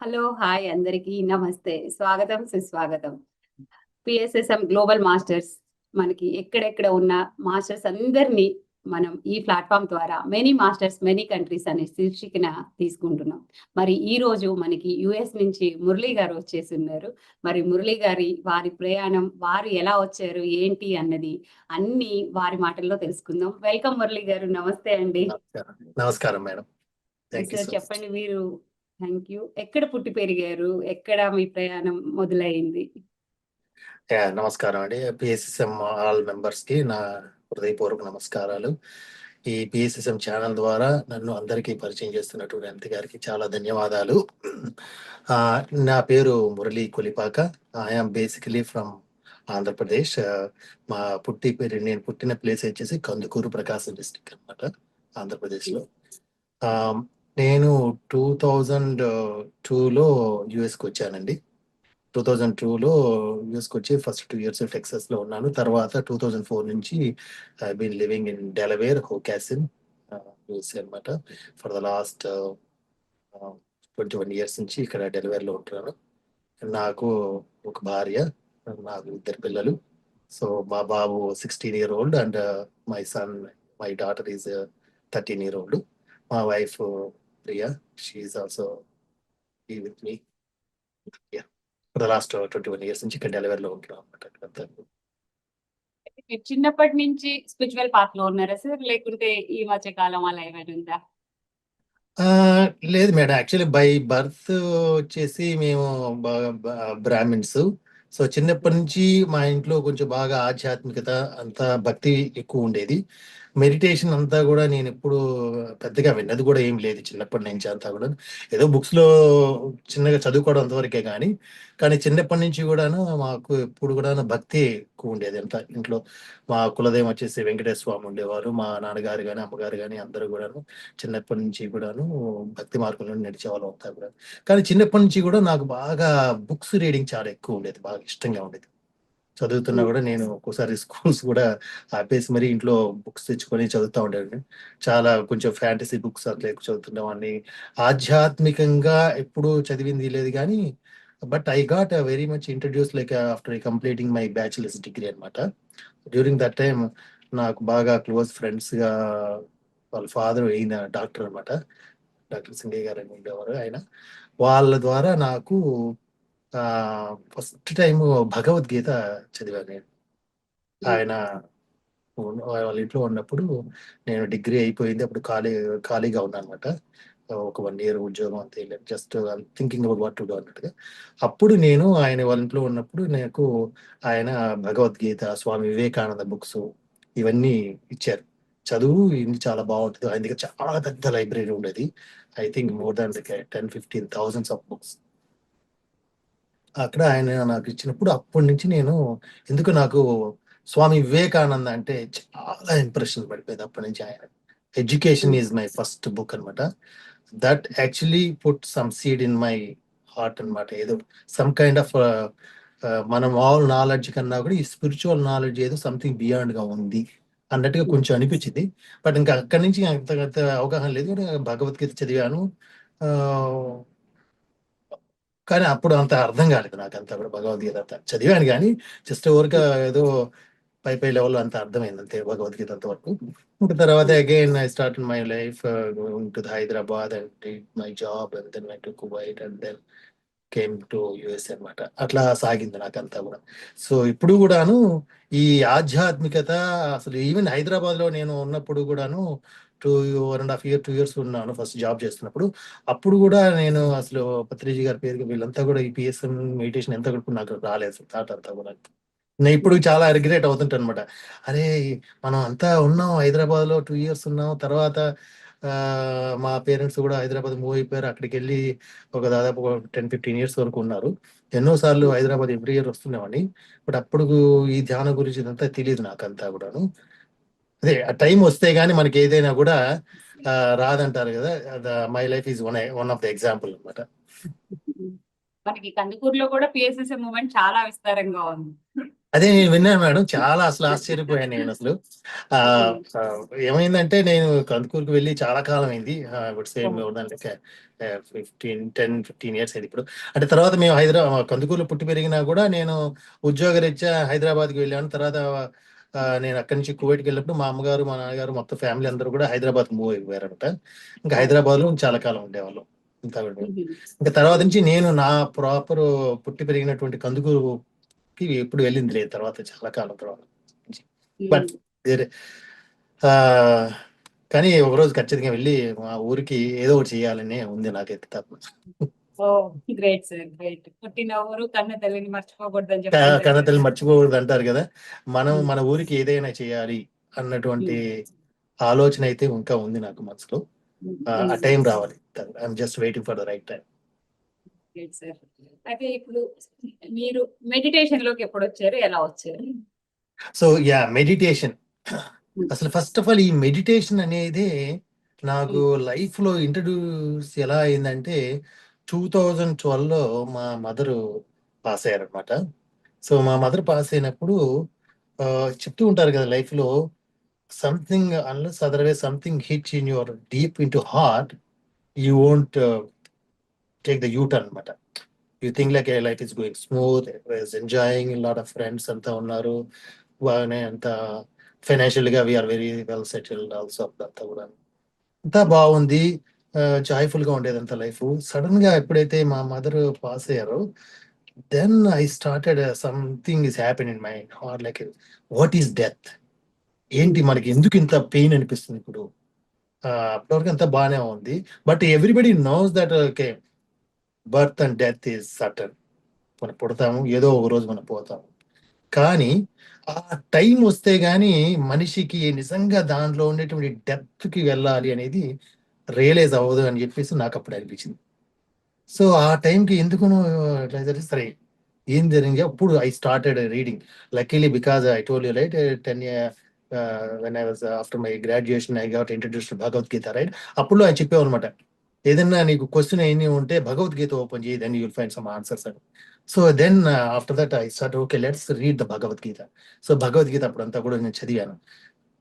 Hello, hi అందరికీ నమస్తే. స్వాగతం, సుస్వాగతం. పిఎస్ఎస్ఎం గ్లోబల్ మాస్టర్స్ మనకి ఎక్కడెక్కడ ఉన్న మాస్టర్స్ అందరినీ మనం ఈ ప్లాట్ఫామ్ ద్వారా మెనీ మాస్టర్స్ మెనీ కంట్రీస్ అనే శీర్షికన తీసుకుంటున్నాం. మరి ఈ రోజు మనకి యుఎస్ నుంచి మురళి గారు వచ్చేసి ఉన్నారు. మరి మురళి గారి వారి ప్రయాణం, వారు ఎలా వచ్చారు, ఏంటి అన్నది అన్ని వారి మాటల్లో తెలుసుకుందాం. వెల్కమ్ మురళి గారు. నమస్తే అండి. నమస్కారం మేడం. సార్ చెప్పండి, మీరు థ్యాంక్ యూ. ఎక్కడ పుట్టి పెరిగారు, ఎక్కడ మీ ప్రయాణం మొదలైంది? నమస్కారం అండి. పిఎస్ఎస్ఎం ఆల్ మెంబర్స్ కి నా హృదయపూర్వక నమస్కారాలు. ఈ పిఎస్ఎస్ఎం ఛానల్ ద్వారా నన్ను అందరికీ పరిచయం చేస్తున్నటువంటి అనిత గారికి చాలా ధన్యవాదాలు. నా పేరు Murali Kolipaka. I'm basically from Andhra Pradesh. నేను పుట్టిన ప్లేస్ వచ్చేసి కందుకూరు, ప్రకాశం డిస్ట్రిక్ట్ అనమాట, ఆంధ్రప్రదేశ్లో. నేను 2002లో యుఎస్కి వచ్చానండి. 2002లో యుఎస్కి వచ్చి ఫస్ట్ 2 years టెక్సాస్లో ఉన్నాను. తర్వాత 2004 నుంచి I been living in Delaware, Hockessin, USA అనమాట. ఫర్ ద లాస్ట్ 21 years నుంచి ఇక్కడ డెలవేర్లో ఉంటున్నాను. నాకు ఒక భార్య, నాకు 2 పిల్లలు. సో మా బాబు 16-year-old and my daughter is 13-year-old. మా wife Priya, she is also with me. For the last 21 years నుంచి ఇక్కడ డెలివరీలో ఉంటున్నాం అన్నమాట. చిన్నప్పటి నుంచి స్పిరిచువల్ పాత్ లో ఉన్నారా సార్, లేకుంటే ఈ మధ్య కాలం అలా ఏమైనా ఉందా? లేదు మేడం, యాక్చువల్లీ బై బర్త్ వచ్చేసి మేము బ్రాహ్మిన్స్. సో చిన్నప్పటి నుంచి మా ఇంట్లో కొంచెం బాగా ఆధ్యాత్మికత, అంతా భక్తి ఎక్కువ ఉండేది. మెడిటేషన్ అంతా కూడా నేను ఎప్పుడు పెద్దగా విన్నది కూడా ఏం లేదు చిన్నప్పటి నుంచి. అంతా కూడా ఏదో బుక్స్ లో చిన్నగా చదువుకోవడం అంతవరకే కానీ చిన్నప్పటి నుంచి కూడాను మాకు ఎప్పుడు కూడా భక్తి ఎక్కువ ఉండేది. అంతా ఇంట్లో మా కులదైవం వచ్చేసి వెంకటేశ్వర స్వామి ఉండేవారు. మా నాన్నగారు కానీ అమ్మగారు కానీ అందరూ కూడాను చిన్నప్పటి నుంచి కూడాను భక్తి మార్గంలో నడిచేవాళ్ళు అంతా కూడా. కానీ చిన్నప్పటి నుంచి కూడా నాకు బాగా బుక్స్ రీడింగ్ చాలా ఎక్కువ ఉండేది, బాగా ఇష్టంగా ఉండేది. చదువుతున్నా కూడా నేను ఒక్కోసారి స్కూల్స్ కూడా ఆపేసి మరి ఇంట్లో బుక్స్ తెచ్చుకొని చదువుతూ ఉండేవాడిని. చాలా కొంచెం ఫ్యాంటసీ బుక్స్ అట్లా ఎక్కువ చదువుతుండేవాడిని. ఆధ్యాత్మికంగా ఎప్పుడు చదివింది లేదు కానీ but I got very much introduce like after completing my bachelors degree అనమాట. డ్యూరింగ్ దట్ టైమ్ నాకు బాగా క్లోజ్ ఫ్రెండ్స్గా వాళ్ళ ఫాదర్ అయిన డాక్టర్ అనమాట, డాక్టర్ సింగయ్య గారు అని ఉండేవారు. ఆయన వాళ్ళ ద్వారా నాకు ఫస్ట్ టైం భగవద్గీత చదివాను నేను. ఆయన వాళ్ళ ఇంట్లో ఉన్నప్పుడు నేను డిగ్రీ అయిపోయింది, అప్పుడు ఖాళీగా ఉన్నాను అనమాట. ఒక 1 year ఉద్యోగం అంతే, just thinking about what to do అన్నట్టుగా. అప్పుడు నేను ఆయన వాళ్ళ ఇంట్లో ఉన్నప్పుడు నాకు ఆయన భగవద్గీత, స్వామి వివేకానంద బుక్స్ ఇవన్నీ ఇచ్చారు. చదువు ఇది చాలా బాగుంటుంది. ఆయన దగ్గర చాలా పెద్ద లైబ్రరీ ఉండేది. I think more than 10,000-15,000 of books అక్కడ ఆయన నాకు ఇచ్చినప్పుడు అప్పటి నుంచి నేను ఎందుకు నాకు స్వామి వివేకానంద అంటే చాలా ఇంప్రెషన్ పడిపోయింది. అప్పటి నుంచి ఆయన education is my first book అనమాట. That actually put some seed in my heart అనమాట. ఏదో సమ్ కైండ్ ఆఫ్ మనం ఆల్ నాలెడ్జ్ కన్నా కూడా ఈ స్పిరిచువల్ నాలెడ్జ్ ఏదో సంథింగ్ బియాండ్ గా ఉంది అన్నట్టుగా కొంచెం అనిపించింది. బట్ ఇంకా అక్కడి నుంచి అంత అవగాహన లేదు. భగవద్గీత చదివాను కానీ అప్పుడు అంత అర్థం కాలేదు నాకు. అంతా కూడా భగవద్గీత అంతా చదివాను కానీ జస్ట్ ఊరిక ఏదో పై లెవెల్లో అంత అర్థమైంది అంతే భగవద్గీత అంతవరకు. ఇంకా తర్వాత again I start my life going to Hyderabad and did my job and then went to Kuwait and then came to US అనమాట. అట్లా సాగింది నాకంతా కూడా. సో ఇప్పుడు కూడాను ఈ ఆధ్యాత్మికత అసలు ఈవెన్ హైదరాబాద్ లో నేను ఉన్నప్పుడు కూడాను 2 years ఉన్నాను ఫస్ట్ జాబ్ చేస్తున్నప్పుడు. అప్పుడు కూడా నేను అసలు పత్రిజీ గారి పేరు వీళ్ళంతా కూడా ఈ పిఎస్ఎం మెడిటేషన్ ఎంత కూడా నాకు రాలేదు థాట్ అంతా కూడా. నేను ఇప్పుడు చాలా రిగ్రెట్ అవుతుంటాను అనమాట. అరే మనం అంతా ఉన్నాం హైదరాబాద్ లో 2 years ఉన్నాం. తర్వాత మా పేరెంట్స్ కూడా హైదరాబాద్ మూవ్ అయిపోయారు. అక్కడికి వెళ్ళి ఒక దాదాపు 10-15 years వరకు ఉన్నారు. ఎన్నోసార్లు హైదరాబాద్ ఎవ్రీ ఇయర్ వస్తున్నామని. బట్ అప్పుడు ఈ ధ్యానం గురించి ఇదంతా తెలియదు నాకంతా కూడాను. అదే ఆ టైం వస్తే గానీ మనకి ఏదైనా కూడా రాదంటారు కదా. My life is one of the example అనమాట. మనకి కందుకూరులో కూడా పిఎస్ఎస్ఎం మూవ్మెంట్ చాలా విస్తారంగా ఉంది. అదే నేను విన్నాను మేడం. చాలా అసలు ఆశ్చర్యపోయాను నేను అసలు. ఆ, ఉమ్, ఆ, ఏమైందంటే నేను కందుకూరుకు వెళ్ళి చాలా కాలం అయింది. ఇప్పుడు ఓ, సేమ్ లైక్ 10-15 ఇయర్స్ అయింది ఇప్పుడు. అంటే తర్వాత మేము కందుకూరులో పుట్టి పెరిగినా కూడా నేను ఉద్యోగరీత్యా హైదరాబాద్కి వెళ్ళాను. తర్వాత నేను అక్కడి నుంచి కువైట్కి వెళ్ళినప్పుడు మా అమ్మగారు మా నాన్నగారు మొత్తం ఫ్యామిలీ అందరూ కూడా హైదరాబాద్ మూవ్ అయిపోయారనమాట. ఇంకా ఓ, హైదరాబాద్ లో చాలా కాలం ఉండేవాళ్ళం. ఇంకా ఉమ్, ఇంకా తర్వాత ఉమ్, నుంచి నేను నా ప్రాపర్ పుట్టి పెరిగినటువంటి కందుకూరు ఎప్పుడు వెళ్ళింది లేదు తర్వాత, చాలా కాలం తర్వాత. బట్ ఉమ్. కానీ ఒకరోజు ఖచ్చితంగా వెళ్ళి మా ఊరికి ఏదో ఒకటి చేయాలని ఉంది నాకైతే తప్ప. ఓ, గ్రేట్ సార్, గ్రేట్. పుట్టిన ఊరు కన్న తల్లిని మర్చిపోకూడదని చెప్తుంటారు కన్నతల్లి కదా. మర్చిపోకూడదు అంటారు కదా. మనం ఉమ్, మన ఊరికి ఏదైనా చేయాలి అన్నటువంటి ఉమ్, ఆలోచన అయితే ఇంకా ఉంది నాకు మనసులో. ఆ ఉమ్. టైం రావాలి. I'm just waiting for the right time. Great sir. అయితే ఇప్పుడు మీరు మెడిటేషన్ లోకి ఎప్పుడు వచ్చారు, ఎలా వచ్చారు? So yeah, meditation. ఉమ్, అసలు ఫస్ట్ ఆఫ్ ఆల్ ఈ మెడిటేషన్ అనేది నాకు ఉమ్, లైఫ్ లో ఇంట్రడ్యూస్ ఎలా అయిందంటే 2012లో మా మదరు పాస్ అయ్యారనమాట. సో మా మదర్ పాస్ అయినప్పుడు ఆ, చెప్తూ ఉంటారు కదా లైఫ్ లో something unless otherwise something hit in your deep in to heart, you won't take the U turn అనమాట. You think like life is going smooth, enjoying, lot of friends అంతా ఉన్నారు బాగానే, అంత ఫైనాన్షియల్ గా we are very well settled also, అంతా కూడా అంతా బాగుంది. జాయ్ఫుల్ గా ఉండేది అంత లైఫ్. సడన్ గా ఎప్పుడైతే మా మదర్ పాస్ అయ్యారో then I started something is happen in my heart, like what is death, ఏంటి ఉమ్, మనకి ఎందుకు ఇంత పెయిన్ అనిపిస్తుంది ఇప్పుడు. అప్పటివరకు అంతా బాగానే ఉంది. But everybody knows that okay, birth and death is certain. మనం పుడతాము, ఏదో ఒక రోజు మనం పోతాము. కానీ ఆ టైం వస్తే గానీ మనిషికి నిజంగా దాంట్లో ఉండేటువంటి డెప్త్ కి వెళ్ళాలి అనేది రియలైజ్ అవ్వదు అని చెప్పేసి నాకు అప్పుడు అనిపించింది. సో ఆ టైంకి ఎందుకు ఇట్లా జరిగింది, సరే ఏం జరిగింది అప్పుడు I started reading. Luckily because I told you right 10 years when I was after my graduation I got introduce to Bhagavad Gita, right. అప్పుడు ఆయన చెప్పేవన్నమాట, ఏదన్నా నీకు క్వశ్చన్ ఏమి ఉంటే భగవద్గీత ఓపెన్ చేయి, then you'll find some answers అని. So then after that I start okay let's read the Bhagavad Gita. So Bhagavad Gita అప్పుడంతా కూడా నేను చదివాను.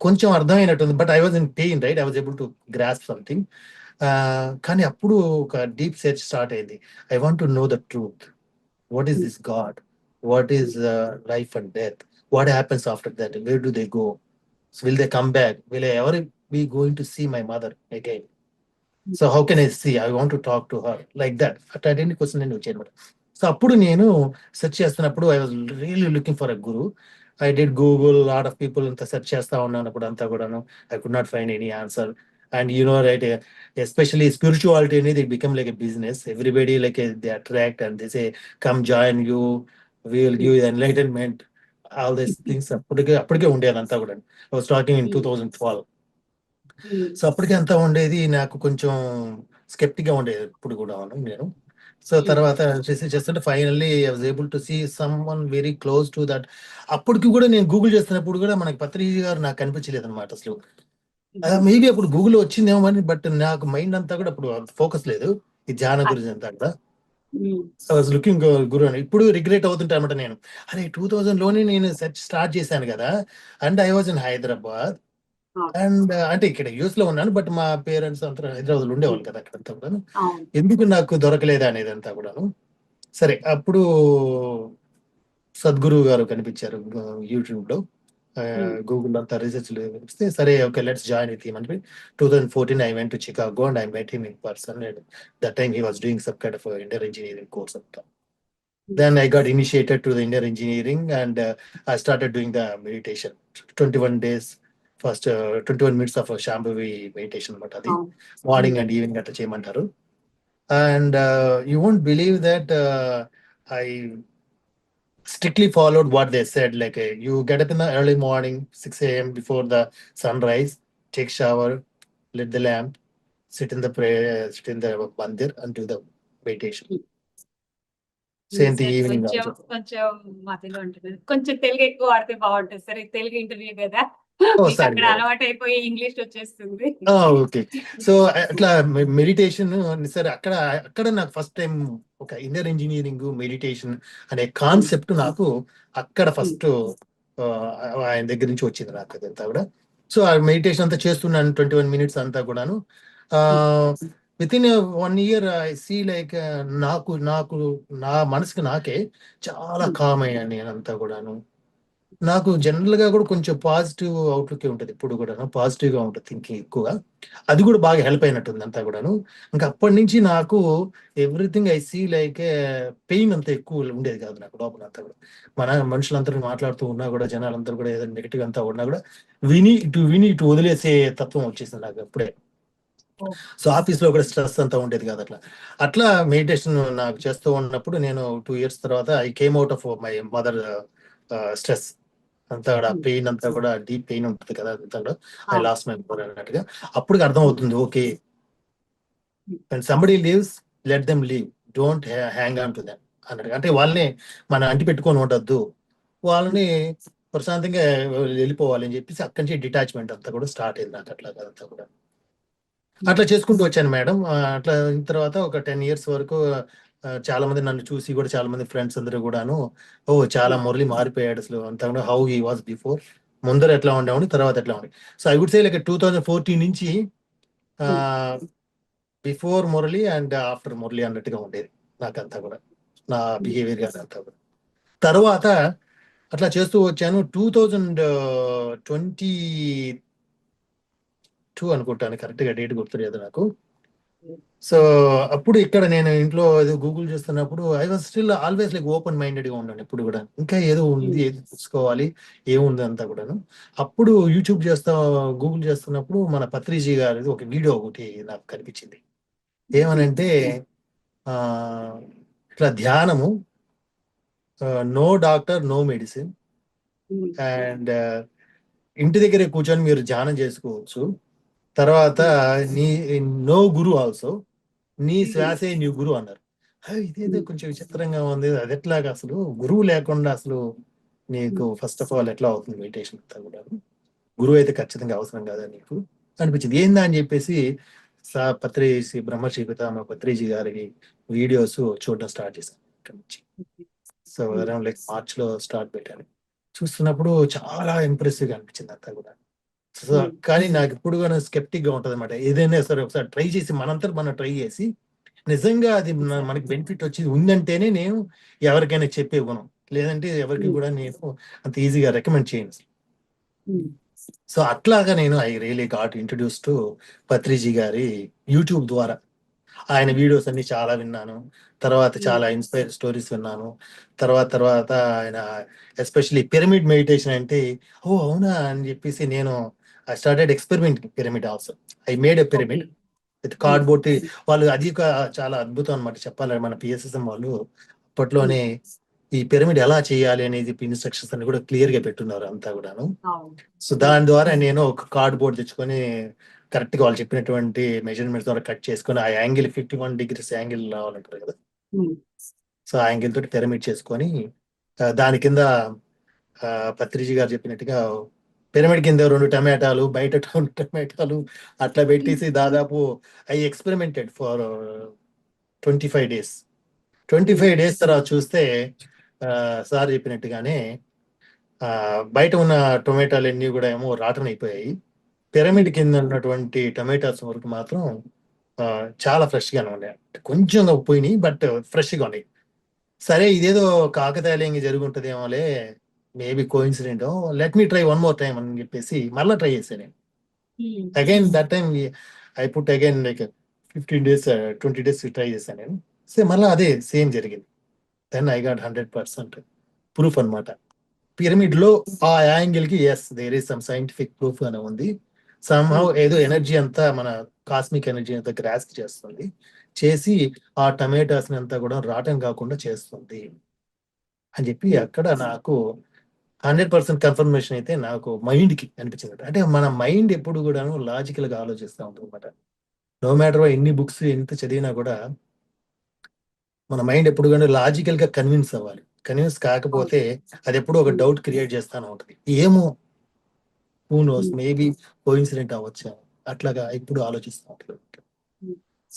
కొంచెం అర్థమైనట్టుంది, but I was in pain, right. I was able to grasp something. కానీ అప్పుడు ఒక డీప్ సెర్చ్ స్టార్ట్ అయింది. I want to know the truth. What is um, this god? What is life and death? What happens after that? Where do they go? Will they come back? Will I ever be going to see my mother again? So how can I see? I want to talk to her, like that. అట్లాంటి question నేను వచ్చాయి అనమాట. సో అప్పుడు నేను search చేస్తున్నప్పుడు I was really looking for a guru. I did Google, lot of people అంతా search చేస్తా ఉన్నాను అప్పుడు అంతా కూడాను. I could not find any answer. And right, especially spirituality అనేది it become like a business. Everybody like they attract and they say come join you, we will give enlightenment, all these things. అప్పటికే ఉండేది అంతా కూడా. I was talking in um, 2012. Um, so అప్పటికే అంతా ఉండేది, నాకు కొంచెం స్కెప్టిక్ గా ఉండేది ఇప్పుడు కూడా నేను. సో ఉమ్, తర్వాత చేస్తుంటే finally I was able to see someone very close to that. అప్పటికి కూడా నేను గూగుల్ చేస్తున్నప్పుడు కూడా మనకి పత్రిజీ గారు నాకు కనిపించలేదు అనమాట అసలు. ఉమ్. మేబీ అప్పుడు గూగుల్ వచ్చిందేమో అని, బట్ నాకు మైండ్ అంతా కూడా అప్పుడు ఫోకస్ లేదు ఈ ధ్యాన గురించి అంతా కూడా. ఉమ్, ఐ వాజ్ లుకింగ్ గురు అని ఇప్పుడు రిగ్రెట్ అవుతుంటా అనమాట నేను. అరే 2000 లోనే నేను సెర్చ్ స్టార్ట్ చేశాను కదా. And I was in Hyderabad. ఆ, అండ్ అంటే ఇక్కడ యూఎస్ లో ఉన్నాను, బట్ మా పేరెంట్స్ అంతా హైదరాబాద్ లో ఉమ్, ఉండేవాళ్ళు కదా అక్కడంతా కూడా. అవును. ఎందుకు నాకు దొరకలేదా అనేది అంతా కూడాను. సరే అప్పుడు సద్గురు గారు కనిపించారు యూట్యూబ్ లో, ఉమ్, గూగుల్ అంతా రీసెర్చ్ కనిపిస్తే సరే okay let's join with him అని 2014 I went to Chicago and I met him in person. That time he was doing some kind of inter engineering course అంతా. ఉమ్, Then I got initiated to the Indian engineering and I started doing the meditation. 21 days, first 21 minutes of a Shambhavi meditation. But adi అవును. morning um, and evening at cheyamantaru. And you won't believe that I strictly followed what they said. Like you get up in the early morning, 6 a.m. before the sunrise, take shower, lit the lamp, sit in the prayer, sit in the mandir and do the meditation. Um. Same thing sir evening కొంచెం also. కొంచెం మధ్యలో ఉంటుంది, కొంచెం తెలుగు ఎక్కువ వాడితే బాగుంటుంది sir. ఇది Telugu interview కదా, Oh, మీకు sorry, అక్కడ madam. అలవాటు అయిపోయి ఇంగ్లీష్ వచ్చేస్తుంది. ఓకే. సో అట్లా మెడిటేషన్ సరే అక్కడ నాకు ఫస్ట్ టైం ఒక ఇన్నర్ ఇంజనీరింగ్ మెడిటేషన్ అనే కాన్సెప్ట్ నాకు అక్కడ ఫస్ట్ ఆయన దగ్గర నుంచి వచ్చింది నాకు అదంతా కూడా. సో ఆ మెడిటేషన్ అంతా చేస్తున్నాను 21 minutes అంతా కూడాను. Within 1 year I see like నాకు నాకు నా మనసుకి నాకే చాలా కామ్ అయ్యాను నేనంతా కూడాను. నాకు జనరల్ గా కూడా కొంచెం పాజిటివ్ అవుట్లుక్ ఉంటుంది, ఇప్పుడు కూడా పాజిటివ్ గా ఉంటుంది థింకింగ్ ఎక్కువగా. అది కూడా బాగా హెల్ప్ అయినట్టుంది అంతా కూడాను. ఇంకా అప్పటి నుంచి నాకు everything I see like pain అంత ఎక్కువ ఉండేది కాదు నాకు లోపల అంతా కూడా. మన మనుషులందరూ మాట్లాడుతూ ఉన్నా కూడా, జనాలందరూ కూడా ఏదైనా నెగిటివ్ అంతా ఉన్నా కూడా విని ఇటు వదిలేసే తత్వం వచ్చేసింది నాకు అప్పుడే. సో ఆఫీస్ లో కూడా స్ట్రెస్ అంతా ఉండేది కాదు అట్లా. అట్లా మెడిటేషన్ నాకు చేస్తూ ఉన్నప్పుడు నేను 2 years తర్వాత I came out of my mother stress అంతా కూడా, పెయిన్ అంతా కూడా డీప్ పెయిన్ ఉంటుంది కదా అంతా కూడా. ఐ లాస్ట్ మై మదర్ అన్నట్టుగా అప్పుడు అర్థం అవుతుంది, okay when somebody leaves, let them leave, don't hang on to them అన్నట్టుగా. అంటే వాళ్ళని మనం అంటి పెట్టుకొని ఉండొద్దు, వాళ్ళని ప్రశాంతంగా వెళ్ళిపోవాలి అని చెప్పేసి అక్కడి నుంచి డిటాచ్మెంట్ అంతా కూడా స్టార్ట్ అయింది నాకు అట్లా అదంతా కూడా. అట్లా చేసుకుంటూ వచ్చాను మేడం. అట్లా అయిన తర్వాత ఒక 10 years వరకు చాలా మంది నన్ను చూసి కూడా, చాలా మంది ఫ్రెండ్స్ అందరూ కూడాను, ఓ చాలా మురళి మారిపోయాడు అసలు అంతా కూడా, హౌ హీ వాజ్ బిఫోర్, ముందర ఎట్లా ఉండేవాడు తర్వాత ఎట్లా ఉండే. So I would say like 2014 నుంచి before Murali and after Murali అన్నట్టుగా ఉండేది నాకంతా కూడా, నా బిహేవియర్ కానీ అంతా కూడా. తర్వాత అట్లా చేస్తూ వచ్చాను. 2022 అనుకుంటాను, కరెక్ట్ గా డేట్ గుర్తులేదు నాకు. సో అప్పుడు ఇక్కడ నేను ఇంట్లో ఏదో గూగుల్ చేస్తున్నప్పుడు I was still always like open minded గా ఉన్నాను ఎప్పుడు కూడా. ఇంకా ఏదో ఉంది, ఏదో తెలుసుకోవాలి, ఏముంది అంతా కూడాను. అప్పుడు యూట్యూబ్ గూగుల్ చేస్తున్నప్పుడు మన పత్రిజీ గారిది ఒక వీడియో ఒకటి నాకు కనిపించింది. ఏమనంటే ఆ ఇట్లా ధ్యానము, no doctor no medicine, and ఇంటి దగ్గరే కూర్చొని మీరు ధ్యానం చేసుకోవచ్చు. తర్వాత నీ నో గురు ఆల్సో, నీ శ్వాసే నీ గురువు అన్నారు. ఇదేదో కొంచెం విచిత్రంగా ఉంది, అది ఎట్లాగా అసలు గురువు లేకుండా అసలు నీకు ఫస్ట్ ఆఫ్ ఆల్ ఎట్లా అవుతుంది మెడిటేషన్ అంతా కూడా, గురువు అయితే ఖచ్చితంగా అవసరం కాదా నీకు అనిపించింది. ఏందా అని చెప్పేసి బ్రహ్మశ్రీ పితామహ పత్రిజీ గారి వీడియోస్ చూడడం స్టార్ట్ చేశాను ఇక్కడి నుంచి. సో అరౌండ్ లైక్ మార్చ్ లో స్టార్ట్ పెట్టాను. చూస్తున్నప్పుడు చాలా ఇంప్రెసివ్ గా అనిపించింది అంతా కూడా. సో కానీ నాకు ఇప్పుడు కూడా స్కెప్టిక్ గా ఉంటది అనమాట. ఏదైనా సరే ఒకసారి ట్రై చేసి మనంతా మనం ట్రై చేసి నిజంగా అది మనకి బెనిఫిట్ వచ్చేది ఉందంటేనే నేను ఎవరికైనా చెప్పే గుణం, లేదంటే ఎవరికి కూడా నేను అంత ఈజీగా రికమెండ్ చేయను. సో అట్లాగా నేను I really got introduce to Patriji గారి యూట్యూబ్ ద్వారా. ఆయన వీడియోస్ అన్ని చాలా విన్నాను, తర్వాత చాలా ఇన్స్పైర్ స్టోరీస్ విన్నాను. తర్వాత ఆయన ఎస్పెషల్లీ పిరమిడ్ మెడిటేషన్ అంటే ఓ అవునా అని చెప్పేసి నేను I started experiment pyramid also. I made a pyramid with cardboard. వాళ్ళు అది చాలా అద్భుతం అనమాట చెప్పాలి. మన పిఎస్ఎస్ఎం వాళ్ళు అప్పట్లోనే ఈ పిరమిడ్ ఎలా చేయాలి అనేది ఇన్స్ట్రక్షన్స్ అన్ని కూడా క్లియర్ గా పెట్టున్నారు అంతా కూడాను. సో దాని ద్వారా నేను ఒక కార్డ్బోర్డ్ తెచ్చుకొని కరెక్ట్ గా వాళ్ళు చెప్పినటువంటి మెజర్మెంట్స్ ద్వారా కట్ చేసుకొని ఆ యాంగిల్ 51 degrees యాంగిల్ రావాలంటారు కదా. సో ఆ యాంగిల్ తోటి పిరమిడ్ చేసుకొని దాని కింద పత్రిజీ గారు చెప్పినట్టుగా పిరమిడ్ కింద 2 టమాటాలు, బయట 2 టమాటాలు అట్లా పెట్టేసి దాదాపు I experimented for 25 days. 25 days తర్వాత చూస్తే సార్ చెప్పినట్టుగానే బయట ఉన్న టొమాటోలు అన్ని కూడా ఏమో రాటన్ అయిపోయాయి. పిరమిడ్ కింద ఉన్నటువంటి టొమాటోస్ వరకు మాత్రం చాలా ఫ్రెష్ గానే ఉన్నాయి. కొంచెం పోయినాయి బట్ ఫ్రెష్ గా ఉన్నాయి. సరే ఇదేదో కాకతాళీయంగా జరుగుంటది ఏమోలే, maybe coincident, let me try one more time అని చెప్పేసి మళ్ళీ ట్రై చేశాను నేను. Again that time I put again like 15 days 20 days try చేశాను నేను. సో మళ్ళీ అదే సేమ్ జరిగింది. దెన్ ఐ గాట్ 100% ప్రూఫ్ అనమాట. పిరమిడ్ లో ఆ యాంగిల్ కి yes there is some scientific proof అని ఉంది. సమ్హౌ ఏదో ఎనర్జీ అంతా మన కాస్మిక్ ఎనర్జీ అంతా గ్రాస్ప్ చేస్తుంది, చేసి ఆ టమాటాస్ అంతా కూడా రాటం కాకుండా చేస్తుంది అని చెప్పి అక్కడ నాకు 100% కన్ఫర్మేషన్ అయితే నాకు మైండ్ కి అనిపించింది. అంటే మన మైండ్ ఎప్పుడు కూడాను లాజికల్ గా ఆలోచిస్తూ ఉంటుంది అనమాట. నో మ్యాటర్ ఎన్ని బుక్స్ ఎంత చదివినా కూడా మన మైండ్ ఎప్పుడు కానీ లాజికల్ గా కన్విన్స్ అవ్వాలి. కన్విన్స్ కాకపోతే అది ఎప్పుడు ఒక డౌట్ క్రియేట్ చేస్తానే ఉంటుంది. ఏమో హూ నోస్, మేబీ కోఇన్సిడెంట్ అవ్వచ్చా, అట్లాగా ఇప్పుడు ఆలోచిస్తూ ఉంటుంది.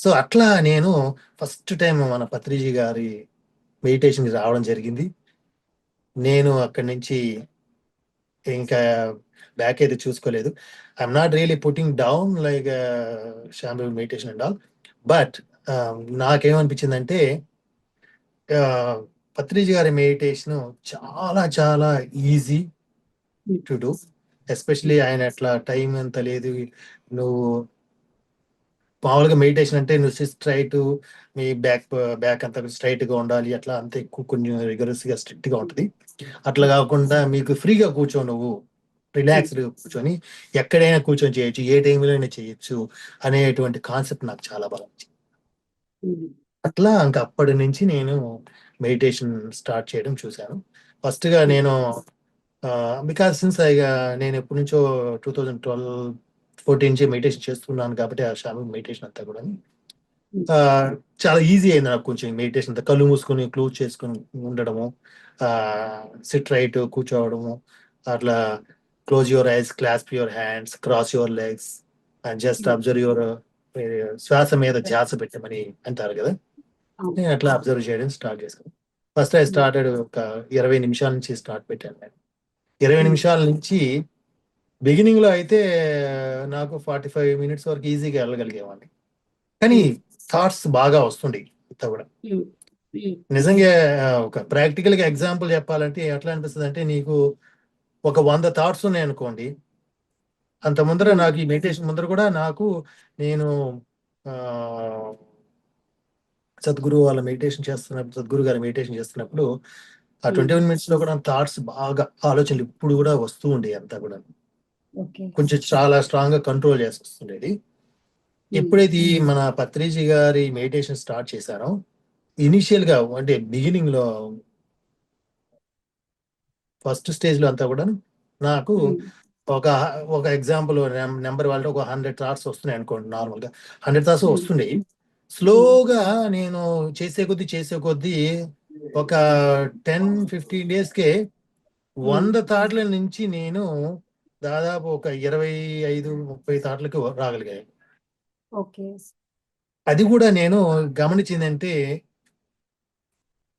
సో అట్లా నేను ఫస్ట్ టైం మన పత్రిజీ గారి మెడిటేషన్కి రావడం జరిగింది. నేను అక్కడి నుంచి ఇంకా బ్యాక్ అయితే చూసుకోలేదు. I'm not really putting down like Shambhavi meditation and all, but నాకేమనిపించిందంటే పత్రిజీ గారి మెడిటేషన్ చాలా చాలా ఈజీ టు డూ. ఎస్పెషలీ ఆయన అట్లా టైం అంత లేదు, నువ్వు మామూలుగా మెడిటేషన్ అంటే నువ్వు స్ట్రైట్ మీ బ్యాక్ అంతా స్ట్రైట్ గా ఉండాలి, అట్లా అంత ఎక్కువ కొంచెం రిగరస్ గా స్ట్రిక్ట్ గా ఉంటుంది. అట్లా కాకుండా మీకు ఫ్రీగా కూర్చో, నువ్వు రిలాక్స్డ్ గా కూర్చొని ఎక్కడైనా కూర్చొని చేయొచ్చు, ఏ టైంలో అయినా చేయొచ్చు అనేటువంటి కాన్సెప్ట్ నాకు చాలా బాగా నచ్చింది. అట్లా ఇంకా అప్పటి నుంచి నేను మెడిటేషన్ స్టార్ట్ చేయడం చూశాను. ఫస్ట్ గా నేను బికాస్ సిన్స్ నేను ఎప్పటి నుంచో 2014 నుంచి మెడిటేషన్ చేస్తున్నాను కాబట్టి ఆ శాంభవి మెడిటేషన్ అంతా కూడా చాలా ఈజీ అయింది నాకు. కొంచెం మెడిటేషన్ అంతా కళ్ళు మూసుకొని క్లోజ్ చేసుకొని ఉండడము, సిట్ రైట్ కూర్చోవడము, అట్లా close your eyes, clasp your hands, cross your legs and just observe your శ్వాస మీద ధ్యాస పెట్టమని అంటారు కదా. నేను అట్లా అబ్జర్వ్ చేయడం స్టార్ట్ చేశాను. ఫస్ట్ ఐ స్టార్టెడ్ ఒక 20 నిమిషాల నుంచి స్టార్ట్ పెట్టాను నేను. 20 నిమిషాల నుంచి బిగినింగ్ లో అయితే నాకు 45 మినిట్స్ వరకు ఈజీగా వెళ్ళగలిగేవాడిని, కానీ థాట్స్ బాగా వస్తుండే అంతా కూడా. నిజంగా ఒక ప్రాక్టికల్ గా ఎగ్జాంపుల్ చెప్పాలంటే ఎట్లా అనిపిస్తుంది అంటే, నీకు ఒక 100 థాట్స్ ఉన్నాయి అనుకోండి, అంత ముందర నాకు ఈ మెడిటేషన్ ముందర కూడా నాకు నేను సద్గురు వాళ్ళ మెడిటేషన్ చేస్తున్నప్పుడు, సద్గురు గారి మెడిటేషన్ చేస్తున్నప్పుడు ఆ 21 మినిట్స్ లో కూడా థాట్స్ బాగా ఆలోచనలు ఇప్పుడు కూడా వస్తూ ఉండే అంతా కూడా. కొంచెం చాలా స్ట్రాంగ్ గా కంట్రోల్ చేసి వస్తుండేది. ఎప్పుడైతే ఈ మన పత్రిజీ గారి మెడిటేషన్ స్టార్ట్ చేశానో, ఇనిషియల్ గా అంటే బిగినింగ్ లో ఫస్ట్ స్టేజ్ లో అంతా కూడా నాకు ఒక ఒక ఎగ్జాంపుల్ నెంబర్ వాళ్ళ ఒక 100 థాట్స్ వస్తున్నాయి అనుకోండి, నార్మల్ గా 100 థాట్స్ వస్తుండే. స్లోగా నేను చేసే కొద్దీ ఒక 10-15 డేస్ కే 100 థాట్ల నుంచి నేను దాదాపు ఒక 25-30 థాట్లకు రాగలిగాను. అది కూడా నేను గమనించిందంటే,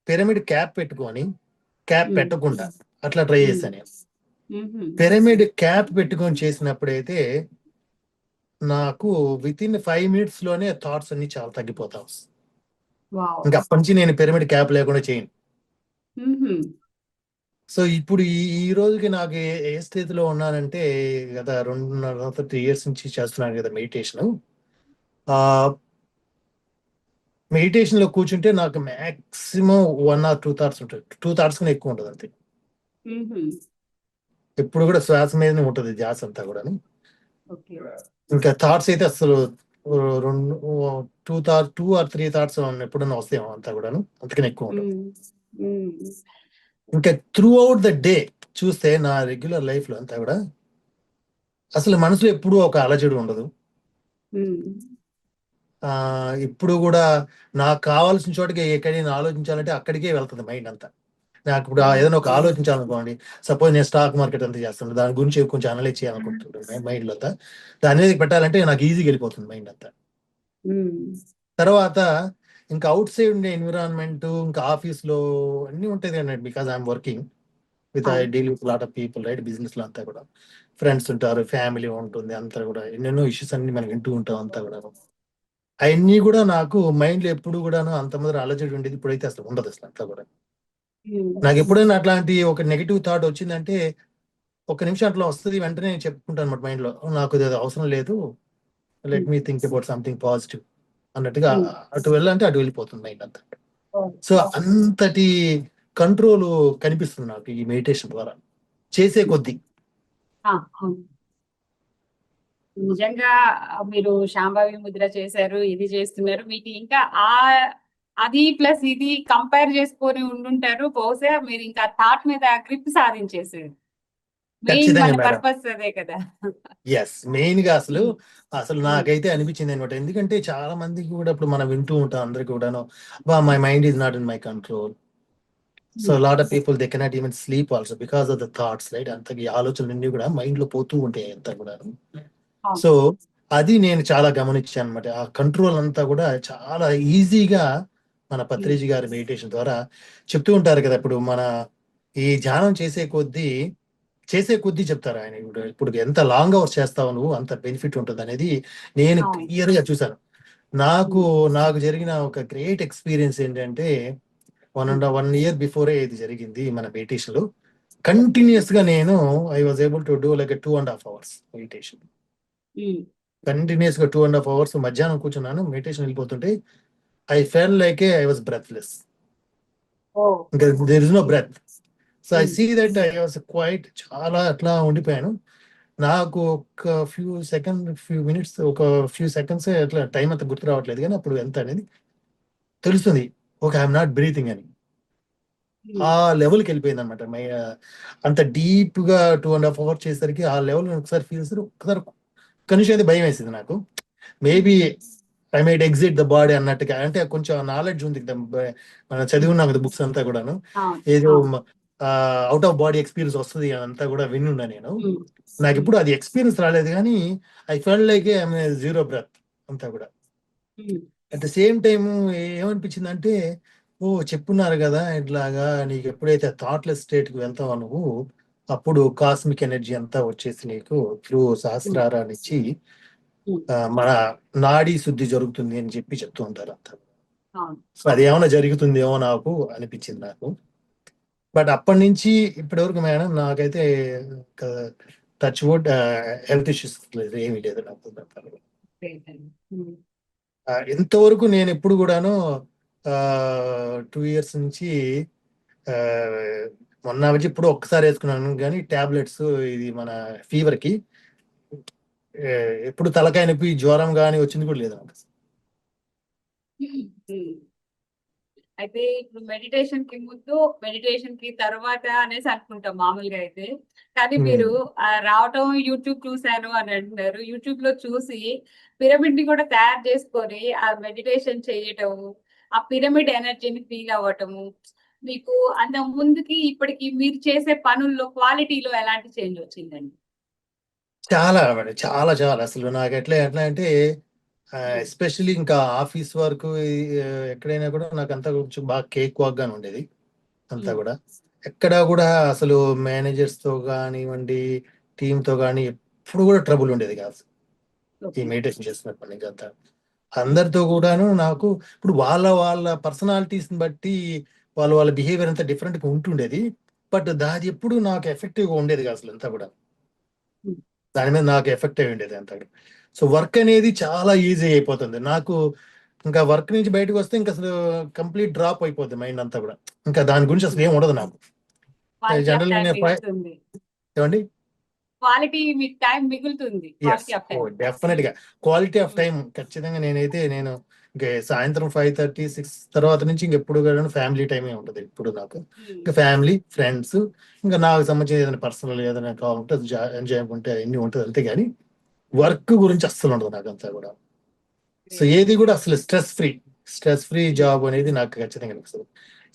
పిరమిడ్ క్యాప్ పెట్టుకొని క్యాప్ పెట్టకుండా అట్లా ట్రై చేశాను నేను. పిరమిడ్ క్యాప్ పెట్టుకొని చేసినప్పుడైతే నాకు విత్ ఇన్ 5 మినిట్స్ లోనే థాట్స్ అన్ని చాలా తగ్గిపోతాం. ఇంకా అప్పటి నుంచి నేను పిరమిడ్ క్యాప్ లేకుండా చేయను. సో ఇప్పుడు ఈ రోజుకి నాకు ఏ స్థితిలో ఉన్నానంటే, గత 2.5-3 ఇయర్స్ నుంచి చేస్తున్నాను కదా మెడిటేషన్. మెడిటేషన్ లో కూర్చుంటే నాకు మాక్సిమం 1 or 2 థాట్స్ ఉంటుంది. 2 థాట్స్ కన్నా ఎక్కువ ఉంటుంది అంతే. ఎప్పుడు కూడా శ్వాస మీదనే ఉంటుంది ధ్యాస అంతా కూడా. ఇంకా థాట్స్ అయితే అసలు 2 or 3 థాట్స్ ఎప్పుడన్నా వస్తాయేమో అంతా కూడాను, అంతకన్నా ఎక్కువ ఉంటుంది. ఇంకా త్రూ అవుట్ ద డే చూస్తే నా రెగ్యులర్ లైఫ్ లో అంతా కూడా అసలు మనసులో ఎప్పుడూ ఒక అలజడి ఉండదు. ఇప్పుడు కూడా నాకు కావాల్సిన చోటకి ఎక్కడైనా ఆలోచించాలంటే అక్కడికే వెళ్తుంది మైండ్ అంతా. నాకు ఇప్పుడు ఏదైనా ఒక ఆలోచించాలనుకోండి, సపోజ్ నేను స్టాక్ మార్కెట్ అంతా చేస్తున్నాను, దాని గురించి కొంచెం అనలైజ్ చేయాలనుకుంటున్నాను మైండ్ లో అంతా. దాని మీద పెట్టాలంటే నాకు ఈజీగా వెళ్ళిపోతుంది మైండ్ అంతా. తర్వాత ఇంకా అవుట్ సైడ్ ఉండే ఎన్విరాన్మెంట్, ఇంకా ఆఫీస్ లో అన్ని ఉంటాయి అన్నట్టు. Because I'm working with I deal with lot of people, right? Business లో అంతా కూడా ఫ్రెండ్స్ ఉంటారు, ఫ్యామిలీ ఉంటుంది, అంతా కూడా ఎన్నెన్నో ఇష్యూస్ అన్ని మనం వింటూ ఉంటాం అంతా కూడా. అవన్నీ కూడా నాకు మైండ్ లో ఎప్పుడు కూడాను అంత ముందర అలజడి ఉండేది, ఇప్పుడైతే అసలు ఉండదు అసలు అంతా కూడా. నాకు ఎప్పుడైనా అట్లాంటి ఒక నెగిటివ్ థాట్ వచ్చిందంటే ఒక నిమిషం అట్లా వస్తుంది, వెంటనే నేను చెప్పుకుంటాను అనమాట మైండ్ లో, నాకు ఇది అవసరం లేదు, let me think about something positive అన్నట్టుగా అటు వెళ్ళాలంటే అటు వెళ్ళిపోతుంది మైండ్ అంతా. సో అంతటి కంట్రోల్ కనిపిస్తుంది నాకు ఈ మెడిటేషన్ ద్వారా చేసే కొద్దీ. నిజంగా మీరు శాంభవి ముద్ర చేశారు, ఇది చేస్తున్నారు, మీకు ఇంకా అది ప్లస్ ఇది కంపేర్ చేసుకొని ఉండుంటారు, బహుశా మీరు ఇంకా థాట్ మీద గ్రిప్ సాధించేసారు. మెయిన్ మన పర్పస్ అదే కదా. ఎస్, మెయిన్ గా అసలు నాకైతే అనిపించింది అనమాట. ఎందుకంటే చాలా మందికి కూడా ఇప్పుడు మనం వింటూ ఉంటాం అందరికి కూడాను, my mind is not in my control. So lot of people they cannot even sleep also because of the thoughts, right? అంత ఈ ఆలోచనలన్నీ కూడా మైండ్ లో పోతూ ఉంటాయి అంతా కూడా. సో అది నేను చాలా గమనించాను అనమాట. ఆ కంట్రోల్ అంతా కూడా చాలా ఈజీగా మన ఉమ్, పత్రిజీ గారి మెడిటేషన్ ద్వారా చెప్తూ ఉంటారు కదా. ఇప్పుడు మన ఈ ధ్యానం చేసే కొద్దీ చెప్తారు ఆయన. ఇప్పుడు ఎంత లాంగ్ అవర్స్ చేస్తావు నువ్వు అంత బెనిఫిట్ ఉంటుంది అనేది నేను అవును. క్లియర్ గా చూసాను. నాకు ఉమ్, నాకు జరిగిన ఒక గ్రేట్ ఎక్స్పీరియన్స్ ఏంటంటే ఉమ్, 1.5 year బిఫోరే ఇది జరిగింది మన మెడిటేషన్ లో. ఓకే. కంటిన్యూస్ గా నేను I was able to do like 2.5 hours meditation. Um, continuous గా 2.5 hours మధ్యాహ్నం కూర్చున్నాను, మెడిటేషన్ వెళ్ళిపోతుంటే I full like I was breathless. Oh. ఇంకా there is no um, breath. So I um, see that I was quite చాలా అట్లా ఉండిపోయాను. నాకు ఒక ఫ్యూ సెకండ్స్ అట్లా టైం అంత గుర్తు రావట్లేదు, కానీ అప్పుడు ఎంత అనేది తెలుస్తుంది. ఓకే, ఐఎమ్ నాట్ బ్రీతింగ్ అని. ఉమ్, ఆ లెవెల్కి వెళ్ళిపోయింది అనమాట. అంత డీప్ గా 2.5 hours చేసరికి ఆ లెవెల్ ఒకసారి ఫీల్ చేసి ఒకసారి కనీసం అయితే భయం వేసింది నాకు. Maybe um, I might exit the body అన్నట్టుగా. అంటే కొంచెం నాలెడ్జ్ ఉంది కదా, మనం చదివి ఉమ్, ఉన్నాం కదా బుక్స్ అంతా కూడాను. అవును. ఏదో అవును. అవుట్ ఆఫ్ బాడీ ఎక్స్పీరియన్స్ వస్తుంది అంతా కూడా విన్నున్నా నేను. ఉమ్, నాకు ఉమ్, ఇప్పుడు అది ఎక్స్పీరియన్స్ రాలేదు, కానీ I full like zero breath అంతా కూడా. Um, at the same time ఏమనిపించింది అంటే, ఓ చెప్పున్నారు కదా ఇట్లాగా, నీకు ఎప్పుడైతే థాట్లెస్ స్టేట్కి వెళ్తావో నువ్వు, అప్పుడు కాస్మిక్ ఎనర్జీ అంతా వచ్చేసి నీకు త్రూ ఉమ్, సహస్రారా నుంచి ఉమ్, మన నాడీ శుద్ధి జరుగుతుంది అని చెప్తూ ఉంటారు అంతా. అవును. సో అది ఏమైనా జరుగుతుందేమో నాకు అనిపించింది నాకు. బట్ అప్పటి నుంచి ఇప్పటి వరకు మేడం నాకైతే టచ్ వుడ్ హెల్త్ ఇష్యూస్ లేదు, ఏమీ లేదు నాకు. గ్రేట్ అండి. ఉమ్, ఇంతవరకు నేను ఎప్పుడు కూడాను 2 years నుంచి ఆ, మొన్న వచ్చి ఇప్పుడు ఒక్కసారి వేసుకున్నాను కానీ టాబ్లెట్స్, ఇది మన ఫీవర్ కి. ఎప్పుడు తలకాయ నొప్పి జ్వరం కానీ వచ్చింది కూడా లేదు నాకు. ఉమ్. అయితే ఇప్పుడు మెడిటేషన్ కి ముందు, మెడిటేషన్ కి తర్వాత అనేసి అనుకుంటాం మామూలుగా అయితే. కానీ మీరు ఉమ్. రావటం యూట్యూబ్ చూశాను అని అంటున్నారు. యూట్యూబ్ లో చూసి పిరమిడ్ ని కూడా తయారు చేసుకొని ఆ మెడిటేషన్ చేయటం, ఆ పిరమిడ్ ఎనర్జీని ఫీల్ అవ్వటము, మీకు అంత ముందుకి ఇప్పటికి మీరు చేసే పనుల్లో క్వాలిటీలో ఎలాంటి చేంజ్ వచ్చిందండి? చాలా మేడం, చాలా చాలా అసలు నాకు ఎట్లా ఎట్లా అంటే ఉమ్, ఎస్పెషల్లీ ఇంకా ఆఫీస్ వర్క్ ఎక్కడైనా కూడా నాకు అంతా కొంచెం బాగా కేక్ వాక్ గానే ఉండేది అంతా ఉమ్, కూడా. ఎక్కడా కూడా అసలు మేనేజర్స్ తో కానివ్వండి, టీమ్ తో కానీ ఎప్పుడు కూడా ట్రబుల్ ఉండేది కాదు ఈ ఓకే. మెడిటేషన్ చేస్తున్నప్పటి నుంచి అంతా. ఉమ్, అందరితో కూడాను నాకు ఇప్పుడు వాళ్ళ వాళ్ళ పర్సనాలిటీస్ ని బట్టి వాళ్ళ వాళ్ళ బిహేవియర్ అంతా డిఫరెంట్ గా ఉంటుండేది. బట్ దాది ఎప్పుడు నాకు ఎఫెక్టివ్ గా ఉండేది కాదు అసలు అంతా కూడా. ఉమ్, దాని మీద నాకు ఎఫెక్ట్ అయి ఉండేది అంతా కూడా. సో వర్క్ అనేది చాలా ఈజీ అయిపోతుంది నాకు. ఇంకా వర్క్ నుంచి బయటకు వస్తే ఇంకా అసలు కంప్లీట్ డ్రాప్ అయిపోద్ది మైండ్ అంతా కూడా. ఇంకా దాని గురించి అసలు ఏం ఉండదు నాకు. క్వాలిటీ ఆఫ్ జనరల్ టైం నేను మిగులుతుంది. ఏమండి. క్వాలిటీ మీకు టైం మిగులుతుంది. Yes, quality of oh time. Definite గా క్వాలిటీ ఆఫ్ టైం ఖచ్చితంగా. నేను ఇంకా సాయంత్రం 5:30, 6 తర్వాత నుంచి ఇంకెప్పుడు కూడా ఫ్యామిలీ టైమే ఉంటుంది ఇప్పుడు నాకు. ఇంకా ఫ్యామిలీ, ఫ్రెండ్స్, ఇంకా నాకు సంబంధించిన ఏదైనా పర్సనల్ ఏదైనా కావాలంటే ఎంజాయ్ ఉంటే అన్ని ఉంటుంది అంతే. కానీ వర్క్ గురించి అస్సలు ఉండదు నాకు అంతా కూడా. So great. ఏది కూడా అసలు స్ట్రెస్ ఫ్రీ జాబ్ అనేది నాకు ఖచ్చితంగా అనిపిస్తుంది.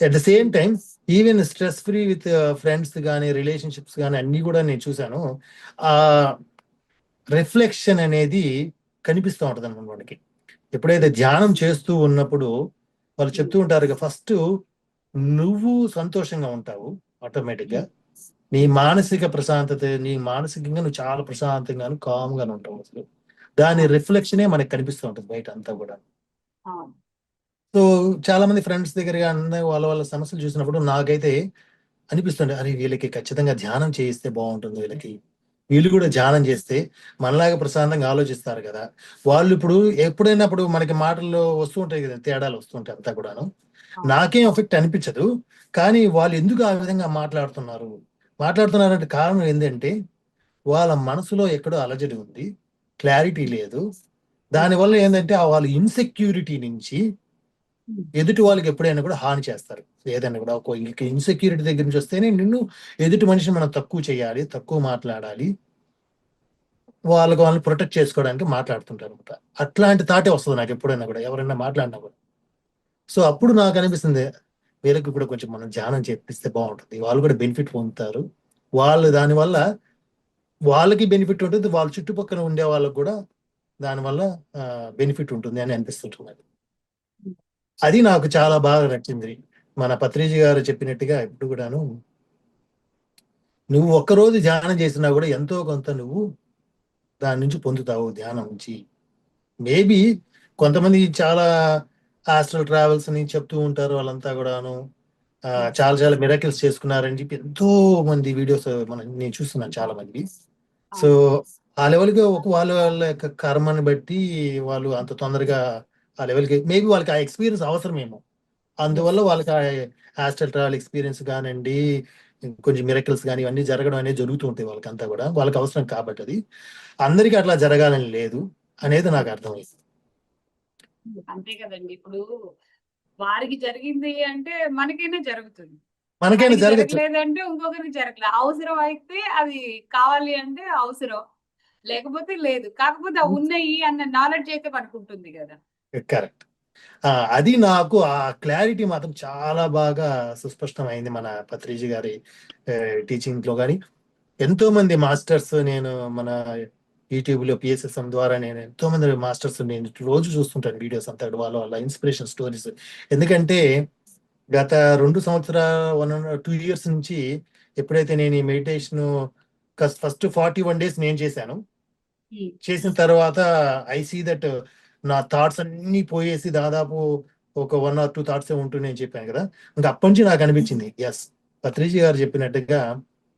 At the same time even stress free with friends కానీ రిలేషన్షిప్స్ కానీ అన్ని కూడా నేను చూశాను. ఆ రిఫ్లెక్షన్ అనేది కనిపిస్తూ ఉంటుంది అన్నమాట మనకి. ఎప్పుడైతే ధ్యానం చేస్తూ ఉన్నప్పుడు వాళ్ళు చెప్తూ ఉంటారు, ఫస్ట్ నువ్వు సంతోషంగా ఉంటావు ఆటోమేటిక్ గా. నీ మానసికంగా నువ్వు చాలా ప్రశాంతంగాను కామ్గాను ఉంటావు అసలు. దాని రిఫ్లెక్షనే మనకి కనిపిస్తూ ఉంటుంది బయట అంతా కూడా. అవును. సో చాలా మంది ఫ్రెండ్స్ దగ్గర వాళ్ళ వాళ్ళ సమస్యలు చూసినప్పుడు నాకైతే అనిపిస్తుండే, అరే వీళ్ళకి ఖచ్చితంగా ధ్యానం చేయిస్తే బాగుంటుంది, వీళ్ళు కూడా ధ్యానం చేస్తే మనలాగా ప్రశాంతంగా ఆలోచిస్తారు కదా. వాళ్ళు ఇప్పుడు ఎప్పుడైనప్పుడు మనకి మాటల్లో వస్తూ ఉంటాయి కదా, తేడాలు వస్తుంటాయి అంతా కూడాను. నాకేం ఎఫెక్ట్ అనిపించదు, కానీ వాళ్ళు ఎందుకు ఆ విధంగా మాట్లాడుతున్నారంటే కారణం ఏంటంటే వాళ్ళ మనసులో ఎక్కడో అలజడి ఉంది, క్లారిటీ లేదు. దానివల్ల ఏంటంటే వాళ్ళ ఇన్సెక్యూరిటీ నుంచి ఎదుటి వాళ్ళకి ఎప్పుడైనా కూడా హాని చేస్తారు. ఏదైనా కూడా ఒక ఇన్సెక్యూరిటీ దగ్గర నుంచి వస్తేనే నిన్ను ఎదుటి మనిషిని మనం తక్కువ చేయాలి, తక్కువ మాట్లాడాలి, వాళ్ళని ప్రొటెక్ట్ చేసుకోవడానికి మాట్లాడుతుంటారు అనమాట. అట్లాంటి థాటే వస్తుంది నాకు ఎప్పుడైనా కూడా ఎవరైనా మాట్లాడినా కూడా. సో అప్పుడు నాకు అనిపిస్తుంది, వీళ్ళకి కూడా కొంచెం మనం ధ్యానం చేపిస్తే బాగుంటుంది, వాళ్ళు కూడా బెనిఫిట్ పొందుతారు. వాళ్ళు దానివల్ల వాళ్ళకి బెనిఫిట్ ఉంటుంది, వాళ్ళ చుట్టుపక్కల ఉండే వాళ్ళకు కూడా దానివల్ల బెనిఫిట్ ఉంటుంది అని అనిపిస్తుంటున్నది. అది నాకు చాలా బాగా నచ్చింది. మన పత్రిజీ గారు చెప్పినట్టుగా ఇప్పుడు కూడాను నువ్వు ఒక్కరోజు ధ్యానం చేసినా కూడా ఎంతో కొంత నువ్వు దాని నుంచి పొందుతావు ధ్యానం నుంచి. మేబీ కొంతమంది చాలా ఆస్ట్రల్ ట్రావెల్స్ అని చెప్తూ ఉంటారు, వాళ్ళంతా కూడాను చాలా చాలా మిరాకిల్స్ చేసుకున్నారని చెప్పి ఎంతో మంది వీడియోస్ నేను చూస్తున్నాను చాలా మంది. సో ఆ లెవెల్కి వాళ్ళ వాళ్ళ యొక్క కర్మని బట్టి వాళ్ళు అంత తొందరగా ఆ లెవెల్కి మేబీ వాళ్ళకి ఆ ఎక్స్పీరియన్స్ అవసరమేమో, అందువల్ల వాళ్ళకి ఆ ఆస్ట్రల్ ట్రావెల్ ఎక్స్పీరియన్స్ కానివ్వండి, కొంచెం మిరకల్స్ కానీ ఇవన్నీ జరగడం అనేది జరుగుతూ ఉంటాయి వాళ్ళకంతా కూడా, వాళ్ళకి అవసరం కాబట్టి. అది అందరికీ అట్లా జరగాలని లేదు అనేది నాకు అర్థమైంది. అంతే కదండి. ఇప్పుడు వారికి జరిగింది అంటే మనకైనా జరుగుతుంది, మనకైనా మనకి జరగచ్చు. జరగలేదంటే ఇంకొకరికి జరగలేదు. అవసరం అయితే అది కావాలి అంటే అవసరం, లేకపోతే లేదు. కాకపోతే ఆ ఉన్నాయి అన్న నాలెడ్జ్ అయితే మనకు ఉంటుంది కదా. కరెక్ట్. అది నాకు ఆ క్లారిటీ మాత్రం చాలా బాగా సుస్పష్టమైంది మన పత్రిజీ గారి టీచింగ్ లో. కానీ ఎంతో మంది మాస్టర్స్ నేను మన యూట్యూబ్ లో పిఎస్ఎస్ఎం ద్వారా నేను ఎంతో మంది మాస్టర్స్ నేను రోజు చూస్తుంటాను వీడియోస్ అంతా, వాళ్ళ వాళ్ళ ఇన్స్పిరేషన్ స్టోరీస్. ఎందుకంటే గత 2 నుంచి ఎప్పుడైతే నేను ఈ మెడిటేషన్ ఫస్ట్ 41 days నేను చేశాను, చేసిన తర్వాత ఐ సీ దట్ నా థాట్స్ అన్ని పోయేసి దాదాపు ఒక 1 or 2 థాట్స్ ఉంటూ నేను చెప్పాను కదా. ఇంకా అప్పటి నుంచి నాకు అనిపించింది, ఎస్, పత్రిజీ గారు చెప్పినట్టుగా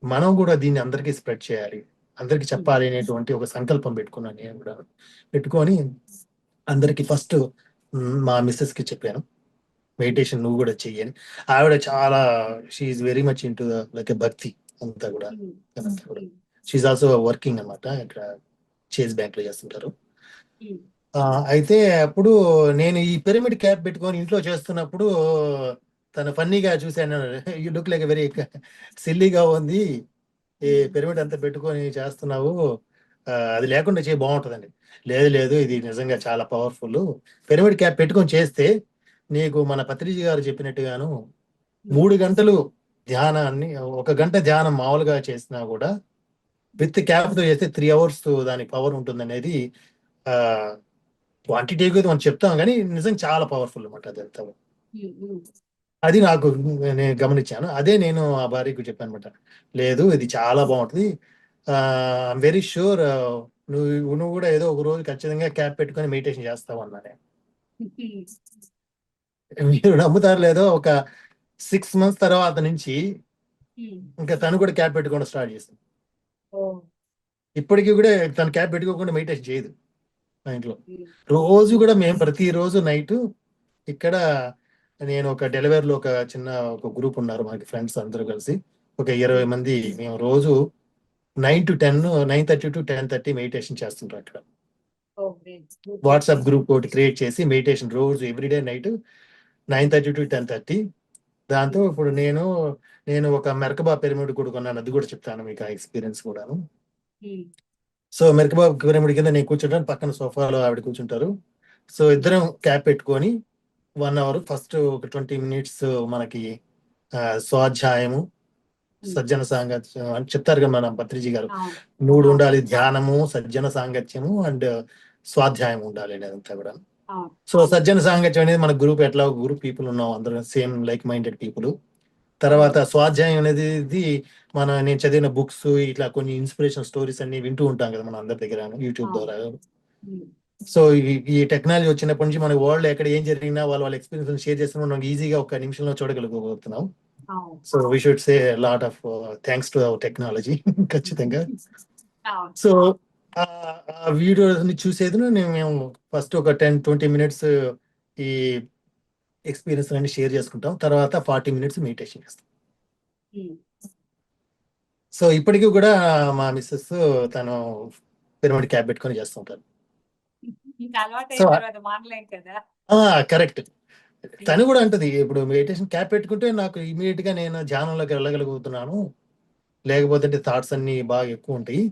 మనం కూడా దీన్ని అందరికీ స్ప్రెడ్ చేయాలి, అందరికి చెప్పాలి అనేటువంటి ఒక సంకల్పం పెట్టుకున్నాను. నేను కూడా పెట్టుకొని అందరికి ఫస్ట్ మా మిస్సెస్ కి చెప్పాను, మెడిటేషన్ నువ్వు కూడా చెయ్యని. ఆవిడ చాలా she very much into like bhakti అంతా కూడా. షీఈ్ ఆల్సో వర్కింగ్ అనమాట, ఇక్కడ చేజ్ బ్యాంక్ లో చేస్తుంటారు. అయితే అప్పుడు నేను ఈ పిరమిడ్ క్యాప్ పెట్టుకొని ఇంట్లో చేస్తున్నప్పుడు తను ఫన్నీగా చూశాను, యూ లుక్ లైక్ వెరీ సిల్లీగా ఉంది, ఈ పిరమిడ్ అంతా పెట్టుకొని చేస్తున్నావు, అది లేకుండా చేయి బాగుంటుందండి. లేదు లేదు, ఇది నిజంగా చాలా పవర్ఫుల్, పిరమిడ్ క్యాప్ పెట్టుకొని చేస్తే నీకు మన పత్రిజీ గారు చెప్పినట్టుగాను 3 గంటలు ధ్యానాన్ని, 1 గంట ధ్యానం మామూలుగా చేసినా కూడా విత్ క్యాప్ తో చేస్తే 3 hours దాని పవర్ ఉంటుంది అనేది క్వాంటిటీ మనం చెప్తాం కానీ నిజంగా చాలా పవర్ఫుల్ అనమాట అది అంతా. అది నాకు నేను గమనించాను. అదే నేను ఆ భార్యకు చెప్పాను అనమాట, లేదు ఇది చాలా బాగుంటుంది, ఐఎమ్ వెరీ షూర్ నువ్వు కూడా ఏదో ఒక రోజు ఖచ్చితంగా క్యాప్ పెట్టుకొని మెడిటేషన్ చేస్తావు అన్నానే. మీరు నమ్ముతారు లేదో, ఒక 6 months తర్వాత నుంచి ఇంకా తను కూడా క్యాప్ పెట్టుకోవడం స్టార్ట్ చేసింది. ఇప్పటికీ కూడా తను క్యాప్ పెట్టుకోకుండా మెడిటేషన్ చేయదు మా ఇంట్లో. రోజు కూడా మేము ప్రతిరోజు నైట్ ఇక్కడ, నేను ఒక డెలివరీలో ఒక చిన్న ఒక గ్రూప్ ఉన్నారు మాకు ఫ్రెండ్స్ అందరూ కలిసి, ఒక 20 మంది మేము రోజు 9 to 10, 9:30 to 10:30 మెడిటేషన్ చేస్తుంటాం అక్కడ. వాట్సాప్ గ్రూప్ ఒకటి క్రియేట్ చేసి మెడిటేషన్ రోజు ఎవ్రీడే నైట్ 9:30 to 10:30. దాంతో ఇప్పుడు నేను ఒక మెర్కబా పిరమిడ్ కూడా కొన్నాను, అది కూడా చెప్తాను మీకు ఆ ఎక్స్పీరియన్స్ కూడాను. సో మెర్కబా పిరమిడ్ కింద నేను కూర్చుంటాను, పక్కన సోఫాలో ఆవిడ కూర్చుంటారు. సో ఇద్దరం క్యాప్ పెట్టుకొని 1 hour ఫస్ట్ ఒక 20 minutes మనకి స్వాధ్యాయము, సజ్జన సాంగత్యం అని చెప్తారు కదా మన పత్రిజీ గారు. 3 ఉండాలి, ధ్యానము, సజ్జన సాంగత్యము అండ్ స్వాధ్యాయం ఉండాలి అనేదంతా కూడా. సో సజ్జన సాంగత్యం అనేది మన గ్రూప్, ఎట్లా గ్రూప్ పీపుల్ ఉన్నాం అందరం సేమ్ లైక్ మైండెడ్ పీపుల్. తర్వాత స్వాధ్యాయం అనేది నేను చదివిన బుక్స్, ఇట్లా కొన్ని ఇన్స్పిరేషన్ స్టోరీస్ అన్ని వింటూ ఉంటాం కదా మన అందరి దగ్గర యూట్యూబ్ ద్వారా. సో ఈ టెక్నాలజీ వచ్చినప్పటి నుంచి మన వరల్డ్ ఎక్కడ ఏం జరిగినా వాళ్ళ ఎక్స్పీరియన్స్ షేర్ చేస్తున్నా మనం ఈజీగా 1 నిమిషంలో చూడగలుగుతున్నాం. So we should say lot of thanks to our technology ఖచ్చితంగా. సో ఆ వీడియోని చూసేది మేము ఫస్ట్ ఒక 10-20 minutes ఈ ఎక్స్పీరియన్స్ అన్ని షేర్ చేసుకుంటాం, తర్వాత 40 minutes మెడిటేషన్ చేస్తాం. సో ఇప్పటికీ కూడా మా మిస్సెస్ తను పిరమిడ్ క్యాప్ పెట్టుకొని చేస్తుంటారు. కరెక్ట్. తను కూడా అంటది, ఇప్పుడు మెడిటేషన్ క్యాప్ పెట్టుకుంటే నాకు ఇమీడియట్ గా నేను ధ్యానంలోకి వెళ్ళగలుగుతున్నాను, లేకపోతే థాట్స్ అన్ని బాగా ఎక్కువ ఉంటాయి,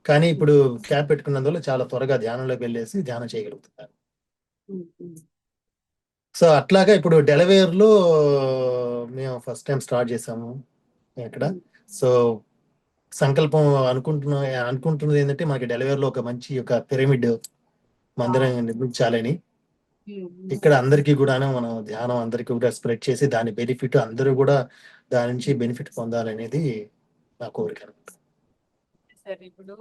కానీ ఇప్పుడు క్యాప్ పెట్టుకున్నందువల్ల చాలా త్వరగా ధ్యానంలోకి వెళ్ళేసి ధ్యానం చేయగలుగుతున్నారు. సో అట్లాగా ఇప్పుడు డెలవేర్లో మేము ఫస్ట్ టైం స్టార్ట్ చేసాము ఇక్కడ. సో సంకల్పం అనుకుంటున్నది ఏంటంటే మనకి డెలివరీలో ఒక మంచి ఒక పిరమిడ్ మందిరం నిర్మించాలని. ఉమ్. ఇక్కడ అందరికీ కూడాను మనం ధ్యానం అందరికీ కూడా స్ప్రెడ్ చేసి దాని బెనిఫిట్ అందరూ కూడా దాని నుంచి బెనిఫిట్ పొందాలనేది నా కోరిక అన్నమాట. సరే, ఇప్పుడు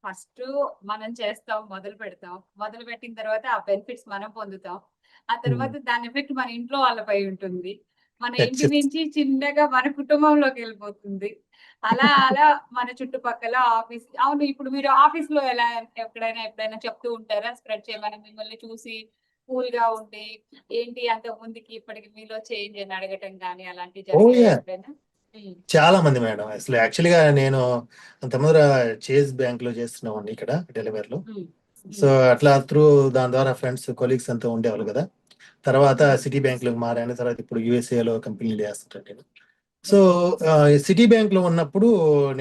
ఫస్ట్ మనం చేస్తాం, మొదలు పెడతాం, మొదలు పెట్టిన తర్వాత ఆ బెనిఫిట్స్ మనం పొందుతాం. ఆ తర్వాత దాని ఎఫెక్ట్ మన ఇంట్లో వాళ్ళపై ఉంటుంది. మన ఇంటి నుంచి చిన్నగా మన కుటుంబంలోకి వెళ్ళిపోతుంది. అలా అలా మన చుట్టుపక్కల ఆఫీస్. అవును, ఇప్పుడు మీరు ఆఫీస్ లో ఎలా ఎప్పుడైనా చెప్తూ ఉంటారా స్ప్రెడ్ చేయమని? మిమ్మల్ని చూసి కూల్ గా ఉండి ఏంటి అంత ముందుకి ఇప్పటికి మీలో చేంజ్ అని అడగటం కానీ అలాంటివి ఓ జరిగాయా యా, ఎప్పుడైనా? ఉమ్, చాలా మంది మేడం. అసలు యాక్చువల్గా నేను అంతకుముందు చేజ్ బ్యాంక్ లో చేస్తున్నామండి ఇక్కడ డెలివరీలో. ఉమ్, సో ఉమ్, అట్లా దాని ద్వారా ఫ్రెండ్స్ కొలీగ్స్ అంతా ఉండేవాళ్ళు కదా. తర్వాత సిటీ బ్యాంక్ లో మారాను. తర్వాత ఇప్పుడు యూఎస్ఏలో కంపెనీలు చేస్తుంటాను నేను. సో సిటీ బ్యాంక్ లో ఉన్నప్పుడు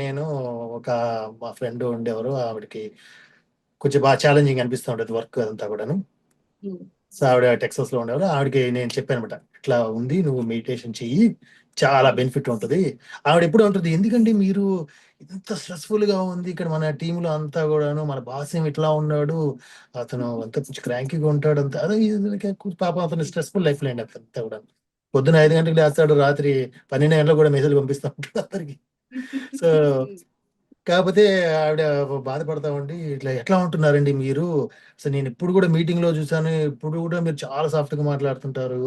నేను ఒక మా ఫ్రెండ్ ఉండేవారు. ఆవిడకి కొంచెం బాగా ఛాలెంజింగ్ అనిపిస్తూ ఉంటుంది వర్క్ అదంతా కూడాను. ఉమ్, సో ఆవిడ టెక్సస్ లో ఉండేవారు. ఆవిడకి నేను చెప్పాను అనమాట, ఇట్లా ఉంది, నువ్వు మెడిటేషన్ చెయ్యి, చాలా బెనిఫిట్ ఉంటుంది. ఆవిడ ఎప్పుడు ఉంటుంది, ఎందుకంటే మీరు ఇంత స్ట్రెస్ఫుల్ గా ఉంది ఇక్కడ, మన టీంలో అంతా కూడాను, మన బాస్ ఏమి ఇట్లా ఉన్నాడు, అతను అంత కొంచెం క్రాంకీగా ఉంటాడు, అంత అదే పాపం అతను స్ట్రెస్ఫుల్ లైఫ్ లేండి అంతా కూడా. పొద్దున 5 గంటలకు లేస్తాడు, రాత్రి 12 గంటలకు కూడా మెసేజ్ పంపిస్తూ ఉంటాడు అందరికి. సో కాకపోతే ఆవిడ బాధపడతా ఉండి, ఇట్లా ఎట్లా ఉంటున్నారండి మీరు, అసలు నేను ఎప్పుడు కూడా మీటింగ్ లో చూసాను, ఇప్పుడు కూడా మీరు చాలా సాఫ్ట్ గా మాట్లాడుతుంటారు,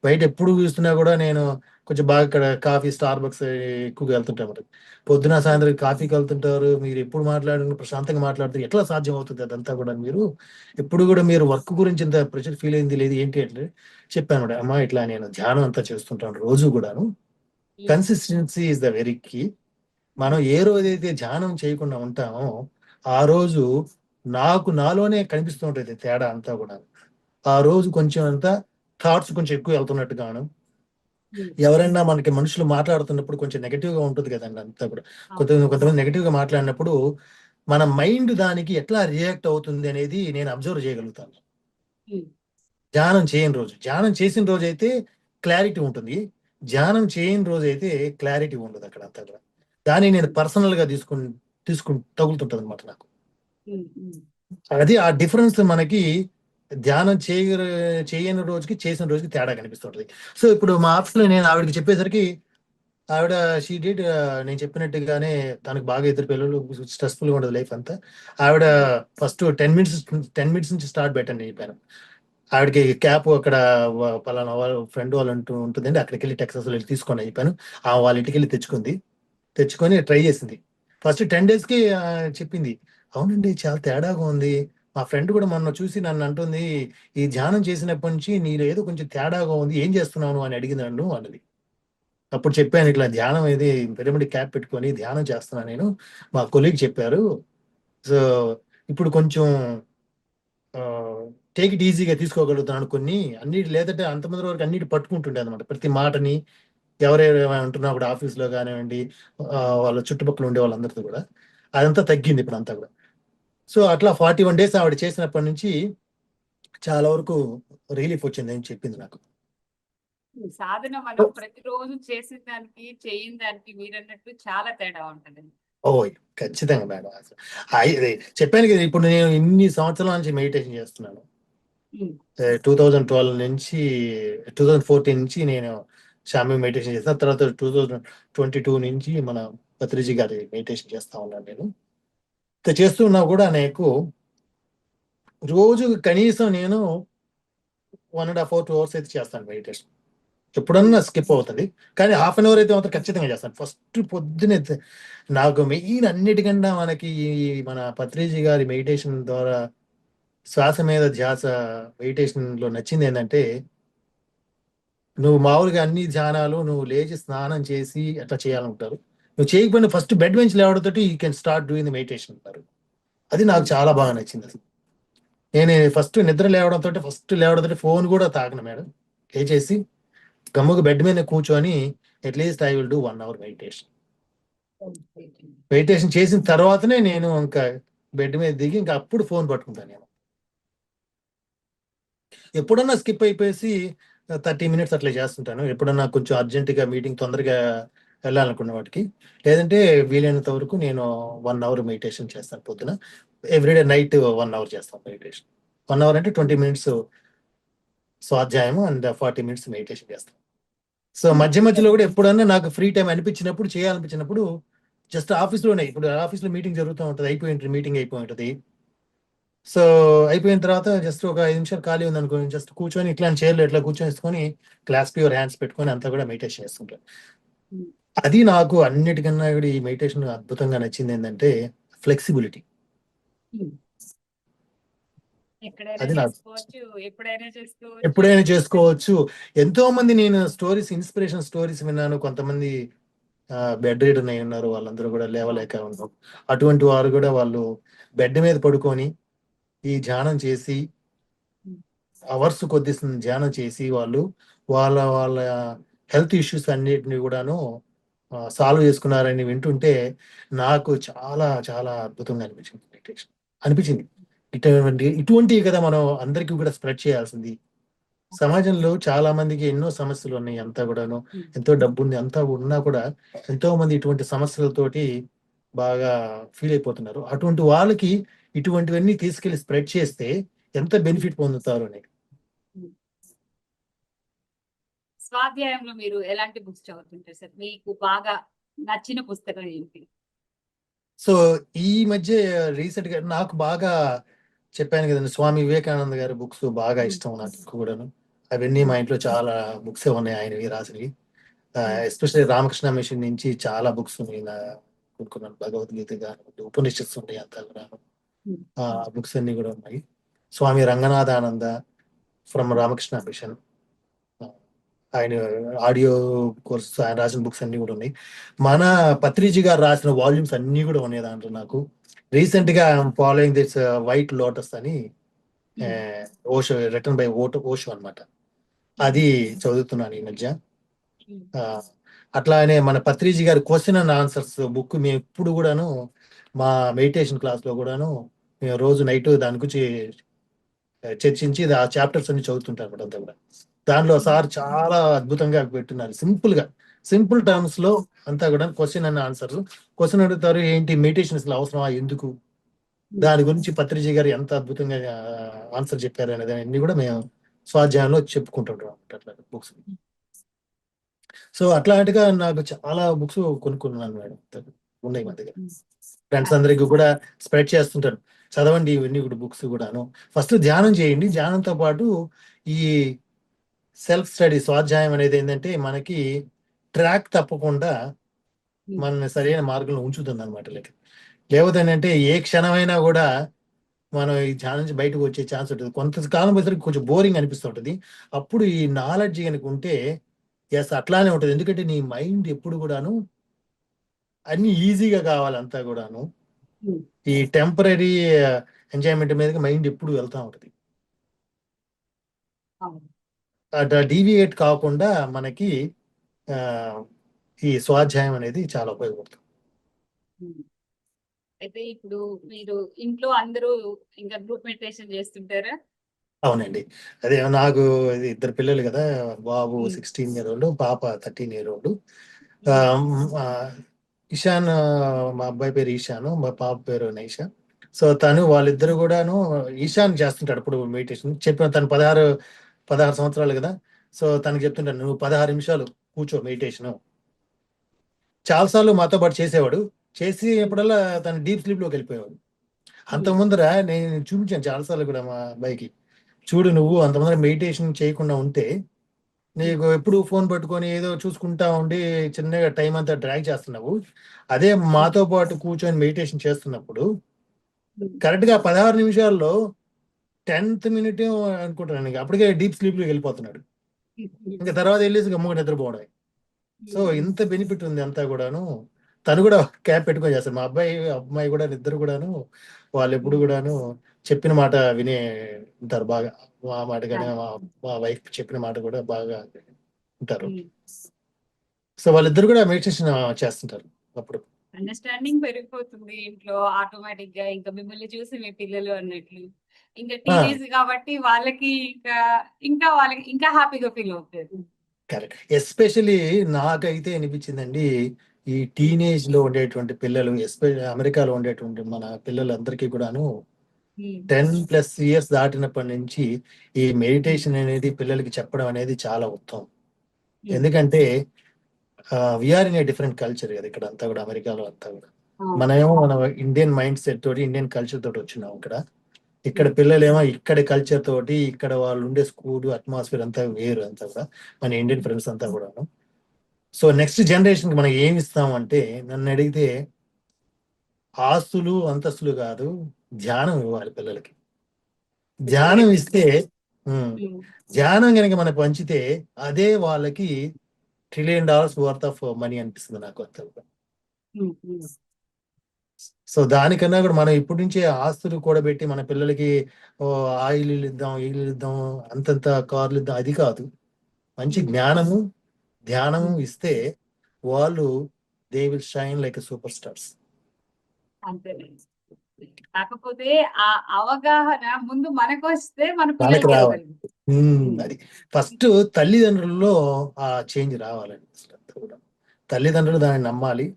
బయట ఎప్పుడు చూస్తున్నా కూడా నేను కొంచెం బాగా ఇక్కడ కాఫీ స్టార్ బక్స్ ఎక్కువగా వెళ్తుంటాను మరి, పొద్దున సాయంత్రం కాఫీకి వెళ్తుంటారు, మీరు ఎప్పుడు మాట్లాడిన ప్రశాంతంగా మాట్లాడుతారు, ఎట్లా సాధ్యం అవుతుంది అదంతా కూడా, మీరు ఎప్పుడు కూడా మీరు వర్క్ గురించి ఇంత ప్రెషర్ ఫీల్ అయింది లేదు ఏంటి అంటే చెప్పాను మేడం. అమ్మా ఇట్లా నేను ధ్యానం అంతా చేస్తుంటాను రోజు కూడాను, consistency is the very key. మనం ఏ రోజైతే ధ్యానం చేయకుండా ఉంటామో ఆ రోజు నాలోనే కనిపిస్తూ ఉంటుంది తేడా అంతా కూడా. ఆ రోజు కొంచెం అంతా థాట్స్ కొంచెం ఎక్కువ వెళ్తున్నట్టుగాను, ఎవరైనా మనకి మనుషులు మాట్లాడుతున్నప్పుడు కొంచెం నెగటివ్ గా ఉంటుంది కదండి అంతా కూడా. కొంతమంది నెగటివ్ గా మాట్లాడినప్పుడు మన మైండ్ దానికి ఎట్లా రియాక్ట్ అవుతుంది అనేది నేను అబ్జర్వ్ చేయగలుగుతాను. ధ్యానం చేయని రోజు, ధ్యానం చేసిన రోజు అయితే క్లారిటీ ఉంటుంది, ధ్యానం చేయని రోజు అయితే క్లారిటీ ఉండదు అక్కడ అంతా కూడా. దాన్ని నేను పర్సనల్ గా తీసుకుని తగులుతుంటది అనమాట నాకు. అది ఆ డిఫరెన్స్ మనకి ధ్యానం చేయని రోజుకి చేసిన రోజుకి తేడా కనిపిస్తుంటది. సో ఇప్పుడు మా ఆఫీస్ లో నేను ఆవిడకి చెప్పేసరికి ఆవిడ షీ డిడ్, నేను చెప్పినట్టుగానే తనకు బాగా ఇద్దరు పిల్లలు, స్ట్రెస్ఫుల్ గా ఉండదు లైఫ్ అంతా. ఆవిడ ఫస్ట్ 10 మినిట్స్ నుంచి స్టార్ట్ పెట్టండి చెప్పాను. ఆవిడకి క్యాప్ అక్కడ పలానా వాళ్ళ ఫ్రెండ్ వాళ్ళు ఉంటుందండి, అక్కడికి వెళ్ళి టెక్సస్ వెళ్ళి తీసుకొని అయిపోయాను. వాళ్ళ ఇంటికి వెళ్ళి తెచ్చుకొని ట్రై చేసింది. ఫస్ట్ 10 days కి చెప్పింది, అవునండి చాలా తేడాగా ఉంది, మా ఫ్రెండ్ కూడా మొన్న చూసి నన్ను అంటుంది, ఈ ధ్యానం చేసినప్పటి నుంచి నీలో ఏదో కొంచెం తేడాగా ఉంది, ఏం చేస్తున్నాను అని అడిగింది నన్ను అన్నది. అప్పుడు చెప్పాను, ఇట్లా ధ్యానం ఇది పిరమిడ్ క్యాప్ పెట్టుకొని ధ్యానం చేస్తున్నాను నేను, మా కొలీగ్ చెప్పారు. సో ఇప్పుడు కొంచెం టేక్ ఇట్ ఈజీగా తీసుకోగలుగుతున్నాను కొన్ని అన్నిటి, లేదంటే అంతమంది వరకు అన్నిటి పట్టుకుంటుండే అనమాట ప్రతి మాటని, ఎవరెవరు అంటున్నా కూడా ఆఫీస్లో కానివ్వండి, వాళ్ళ చుట్టుపక్కల ఉండే వాళ్ళందరితో కూడా అదంతా తగ్గింది ఇప్పుడు అంతా కూడా. సో అట్లా 41 days ఆవిడ చేసినప్పటి నుంచి చాలా వరకు రిలీఫ్ వచ్చింది అని చెప్పింది నాకు. సాధన మనం ప్రతిరోజు చేసిన దానికి చేయని దానికి మీరన్నట్టు చాలా తేడా ఉంటుంది. ఓ ఖచ్చితంగా మేడం. అసలు ఇది చెప్పాను కదా, ఇప్పుడు నేను ఇన్ని సంవత్సరాల నుంచి మెడిటేషన్ చేస్తున్నాను. 2012 నుంచి 2014 నుంచి నేను షామి మెడిటేషన్ చేస్తాను. తర్వాత 2022 నుంచి మన పత్రిజీ గారి మెడిటేషన్ చేస్తా ఉన్నాను. నేను చేస్తున్నా కూడా నాకు రోజు కనీసం నేను 1.5 to 2 hours అయితే చేస్తాను మెడిటేషన్. ఎప్పుడన్నా స్కిప్ అవుతుంది, కానీ హాఫ్ అన్ అవర్ అయితే మాత్రం ఖచ్చితంగా చేస్తాను. ఫస్ట్ పొద్దునే నాకు మెయిన్ అన్నిటికన్నా మనకి మన పత్రిజీ గారి మెడిటేషన్ ద్వారా శ్వాస మీద ధ్యాస మెడిటేషన్ లో నచ్చింది ఏంటంటే, నువ్వు మామూలుగా అన్ని ధ్యానాలు నువ్వు లేచి స్నానం చేసి అట్లా చేయాలంటారు, నువ్వు చేయకపోయినా ఫస్ట్ బెడ్ బెంచ్ లేవడంతో you can start doing the meditation అంటారు. అది నాకు చాలా బాగా నచ్చింది. అసలు నేను ఫస్ట్ నిద్ర లేవడంతో ఫోన్ కూడా తాకను మేడం, లేచేసి గమ్ముగా బెడ్ మీద కూర్చొని at least I will do 1 hour meditation. Meditation చేసిన తర్వాతనే నేను ఇంకా బెడ్ మీద దిగి ఇంకా అప్పుడు ఫోన్ పట్టుకుంటాను. నేను ఎప్పుడన్నా స్కిప్ అయిపోయేసి 30 minutes అట్లా చేస్తుంటాను, ఎప్పుడన్నా కొంచెం అర్జెంటుగా మీటింగ్ తొందరగా వెళ్ళాలనుకున్న వాటికి. లేదంటే వీలైనంత వరకు నేను 1 hour మెడిటేషన్ చేస్తాను పొద్దున, ఎవ్రీడే నైట్ 1 hour చేస్తాను మెడిటేషన్. 1 అవర్ అంటే 20 మినిట్స్ స్వాధ్యాయం అండ్ 40 మినిట్స్ మెడిటేషన్ చేస్తాం. సో మధ్య మధ్యలో కూడా ఎప్పుడన్నా నాకు ఫ్రీ టైం అనిపించినప్పుడు, చేయాలనిపించినప్పుడు జస్ట్ ఆఫీస్లోనే, ఇప్పుడు ఆఫీస్లో మీటింగ్ జరుగుతూ ఉంటుంది, మీటింగ్ అయిపోయి ఉంటుంది. సో అయిపోయిన తర్వాత జస్ట్ ఒక 5 నిమిషాలు ఖాళీ ఉంది అనుకోండి, జస్ట్ కూర్చొని ఇట్లాంటి చైర్లో ఇట్లా కూర్చొని క్లాస్ప్ యువర్ హ్యాండ్స్ పెట్టుకొని అంతా కూడా మెడిటేషన్ చేస్తుంటాను. అది నాకు అన్నిటికన్నా కూడా ఈ మెడిటేషన్ అద్భుతంగా నచ్చింది ఏంటంటే ఫ్లెక్సిబిలిటీ. ఎక్కడైనా అది నాకు చేసుకోవచ్చు, ఎప్పుడైనా చేసుకోవచ్చు. ఎప్పుడైనా చేసుకోవచ్చు. ఎంతో మంది నేను ఇన్స్పిరేషన్ స్టోరీస్ విన్నాను. కొంతమంది బెడ్ రీడర్ అయి ఉన్నారు, వాళ్ళందరూ కూడా లేవలేక ఉన్నారు. అటువంటి వారు కూడా వాళ్ళు బెడ్ మీద పడుకొని ఈ ధ్యానం చేసి అవర్స్ కొద్ది ధ్యానం చేసి వాళ్ళు వాళ్ళ హెల్త్ ఇష్యూస్ అన్నిటిని కూడాను సాల్వ్ చేసుకున్నారని వింటుంటే నాకు చాలా చాలా అద్భుతంగా అనిపించింది. ఇటువంటివి కదా మనం అందరికీ కూడా స్ప్రెడ్ చేయాల్సింది. సమాజంలో చాలా మందికి ఎన్నో సమస్యలు ఉన్నాయి, అంతా కూడాను ఎంతో డబ్బు ఉంది, అంతా ఉన్నా కూడా ఎంతో మంది ఇటువంటి సమస్యలతోటి బాగా ఫీల్ అయిపోతున్నారు. అటువంటి వాళ్ళకి ఇటువంటివన్నీ తీసుకెళ్లి స్ప్రెడ్ చేస్తే ఎంత బెనిఫిట్ పొందుతారు అని. స్వాధ్యాయంలో మీరు ఎలాంటి బుక్స్ చదువుతుంటారు సార్? మీకు బాగా నచ్చిన పుస్తకం ఏంటి? సో ఈ మధ్య రీసెంట్ గా నాకు బాగా చెప్పాను కదండి, స్వామి వివేకానంద గారి బుక్స్ బాగా ఇష్టం నాకు కూడాను. అవన్నీ మా ఇంట్లో చాలా బుక్స్ ఉన్నాయి ఆయనవి రాసినవి. ఎస్పెషల్లీ రామకృష్ణ మిషన్ నుంచి చాలా బుక్స్ కొనుక్కున్నాను. భగవద్గీత కానీ ఉపనిషత్స్ ఉన్నాయి అంతా కూడా. ఆ బుక్స్ అన్ని కూడా ఉన్నాయి. స్వామి రంగనాథానంద ఫ్రమ్ రామకృష్ణ మిషన్, ఆయన ఆడియో కోర్స్, ఆయన రాసిన బుక్స్ అన్ని కూడా ఉన్నాయి. మన పత్రిజీ గారు రాసిన వాల్యూమ్స్ అన్ని కూడా ఉన్నాయి దాంట్లో. నాకు రీసెంట్ గా ఫాలోయింగ్ దిస్ వైట్ లోటస్ అని ఓషో, రిటర్న్ బై ఓషో అన్నమాట. అది చదువుతున్నాను ఈ మధ్య. అట్లానే మన పత్రిజీ గారి క్వశ్చన్ అండ్ ఆన్సర్స్ బుక్ మేము ఎప్పుడు కూడాను మా మెడిటేషన్ క్లాస్ లో కూడాను మేము రోజు నైట్ దాని గురించి చర్చించి ఆ చాప్టర్స్ అన్ని చదువుతుంటారు అంతా కూడా. దానిలో సార్ చాలా అద్భుతంగా పెట్టున్నారు, సింపుల్ టర్మ్స్ లో అంతా కూడా క్వశ్చన్ అండ్ ఆన్సర్స్. క్వశ్చన్ అడుగుతారు, ఏంటి మెడిటేషన్ అసలు అవసరమా, ఎందుకు, దాని గురించి పత్రిజీ గారు ఎంత అద్భుతంగా ఆన్సర్ చెప్పారు అనేది అన్ని కూడా మేము స్వాధ్యాయంలో చెప్పుకుంటుంటాం అట్లా బుక్స్. సో అట్లాంటిగా నాకు చాలా బుక్స్ కొనుక్కున్నాను మేడం, ఉన్నాయి మా దగ్గర. ఫ్రెండ్స్ అందరికి కూడా స్ప్రెడ్ చేస్తుంటారు, చదవండి ఇవన్నీ కూడా బుక్స్ కూడాను. ఫస్ట్ ధ్యానం చేయండి, ధ్యానంతో పాటు ఈ సెల్ఫ్ స్టడీ స్వాధ్యాయం అనేది ఏంటంటే మనకి ట్రాక్ తప్పకుండా మన సరైన మార్గంలో ఉంచుతుంది అనమాట. లేకపోతే ఏంటంటే ఏ క్షణమైనా కూడా మనం ఈ ధ్యానం నుంచి బయటకు వచ్చే ఛాన్స్ ఉంటుంది. కొంతకాలం పోయేసరికి కొంచెం బోరింగ్ అనిపిస్తుంటది. అప్పుడు ఈ నాలెడ్జ్ కనుక ఉంటే ఎస్ అట్లానే ఉంటుంది. ఎందుకంటే నీ మైండ్ ఎప్పుడు కూడాను అన్ని ఈజీగా కావాలంతా కూడాను ఈ టెంపరీ ఎంజాయ్మెంట్ మీదకి మైండ్ ఎప్పుడు వెళ్తా ఉంటుంది. డీవియేట్ కాకుండా మనకి ఈ స్వాధ్యాయం అనేది చాలా ఉపయోగపడుతుంది. అయితే ఇప్పుడు మీరు ఇంట్లో అందరూ ఇంకా గ్రూప్ మెడిటేషన్ చేస్తుంటారా? అవునండి, అదే నాకు ఇద్దరు పిల్లలు కదా, బాబు 16 year old, పాప 13 year old. ఇషాన్, మా అబ్బాయి పేరు ఈశాను, మా పాప పేరు నైషా. సో వాళ్ళిద్దరు కూడాను, ఈశాన్ చేస్తుంటాడు ఇప్పుడు మెడిటేషన్. చెప్పిన తను 16 సంవత్సరాలు కదా. సో తనకి చెప్తుంటాను, నువ్వు 16 నిమిషాలు కూర్చో మెడిటేషన్. చాలాసార్లు మాతో పాటు చేసేవాడు, చేసి ఎప్పుడల్లా తను డీప్ స్లీప్ లోకి వెళ్ళిపోయేవాడు. అంత ముందర నేను చూపించాను చాలాసార్లు కూడా మా అబ్బాయికి, చూడు నువ్వు అంతమంది మెడిటేషన్ చేయకుండా ఉంటే నీకు ఎప్పుడు ఫోన్ పట్టుకొని ఏదో చూసుకుంటా ఉండి చిన్నగా టైం అంతా డ్రాగ్ చేస్తున్నావు. అదే మాతో పాటు కూర్చొని మెడిటేషన్ చేస్తున్నప్పుడు కరెక్ట్ గా 16 నిమిషాల్లో 10th minute అనుకుంటాను అప్పటికే డీప్ స్లీప్ లోకి వెళ్ళిపోతున్నాడు. ఇంకా తర్వాత వెళ్ళేసి గమ్ముగా నిద్రపోవడం. సో ఇంత బెనిఫిట్ ఉంది అంతా కూడాను. తను కూడా క్యాప్ పెట్టుకొని చేస్తారు. మా అమ్మాయి కూడా, ఇద్దరు కూడాను వాళ్ళు ఎప్పుడు కూడాను చెప్పిన మాట వినే ఉంటారు బాగా. మా మాట కానీ మా వైఫ్ చెప్పిన మాట కూడా బాగా ఉంటారు. సో వాళ్ళిద్దరు కూడా మెడిటేషన్ చేస్తుంటారు. అప్పుడు అండర్స్టాండింగ్ పెరిగిపోతుంది ఇంట్లో ఆటోమేటిక్ గా. ఇంకా మిమ్మల్ని చూసి మీ పిల్లలు అన్నట్లు ఇంకా టీనేజ్ కాబట్టి వాళ్ళకి ఇంకా వాళ్ళకి ఇంకా హ్యాపీగా ఫీల్ అవుతారు. కరెక్ట్. ఎస్పెషలీ నాకైతే అనిపించిందండి, ఈ టీనేజ్ లో ఉండేటువంటి పిల్లలు, ఎస్పెషల్లీ అమెరికాలో ఉండేటువంటి మన పిల్లలందరికీ కూడాను ఉమ్, 10+ years దాటినప్పటి నుంచి ఈ మెడిటేషన్ అనేది పిల్లలకి చెప్పడం అనేది చాలా ఉత్తమం. ఉమ్, ఎందుకంటే we are in a different culture కదా ఇక్కడ అంతా కూడా, అమెరికాలో అంతా కూడా. అవును. మనమేమో మన ఇండియన్ మైండ్ సెట్ తోటి, ఇండియన్ కల్చర్ తోటి వచ్చినాం ఇక్కడ. ఇక్కడ ఉమ్, పిల్లలేమో ఇక్కడ కల్చర్ తోటి, ఇక్కడ వాళ్ళు ఉండే స్కూల్ అట్మాస్ఫియర్ అంతా వేరు అంతా కూడా, మన ఇండియన్ ఫ్రెండ్స్ అంతా కూడాను. సో నెక్స్ట్ జనరేషన్ కి మనం ఏమి ఇస్తామంటే, నన్ను అడిగితే ఆస్తులు అంతస్తులు కాదు, ధ్యానం ఇవ్వాలి పిల్లలకి. ధ్యానం Great. ఇస్తే ఉమ్, ఉమ్, ధ్యానం కనుక మనకు పంచితే అదే వాళ్ళకి $1 trillion వర్త్ ఆఫ్ మనీ అనిపిస్తుంది నాకు అంతా కూడా. ఉమ్, ఉమ్, సో దానికన్నా కూడా మనం ఇప్పటి నుంచే ఆస్తులు కూడబెట్టి మన పిల్లలకి ఓ ఆయిల్ ఇద్దాం, ఇల్లు ఇద్దాం, అంతంత కార్లు ఇద్దాం, అది కాదు. మంచి ఉమ్, జ్ఞానము, ధ్యానము ఉమ్. ఇస్తే వాళ్ళు they will shine like super stars. అంతేనండి. కాకపోతే ఆ అవగాహన ముందు మనకు వస్తే మన మనకు పిల్లలకి రావాలి. ఇవ్వగలుగుతాం. అది ఫస్ట్ తల్లిదండ్రుల్లో ఆ చేంజ్ రావాలండి. అసలు అంతా కూడా తల్లిదండ్రులు దాన్ని నమ్మాలి.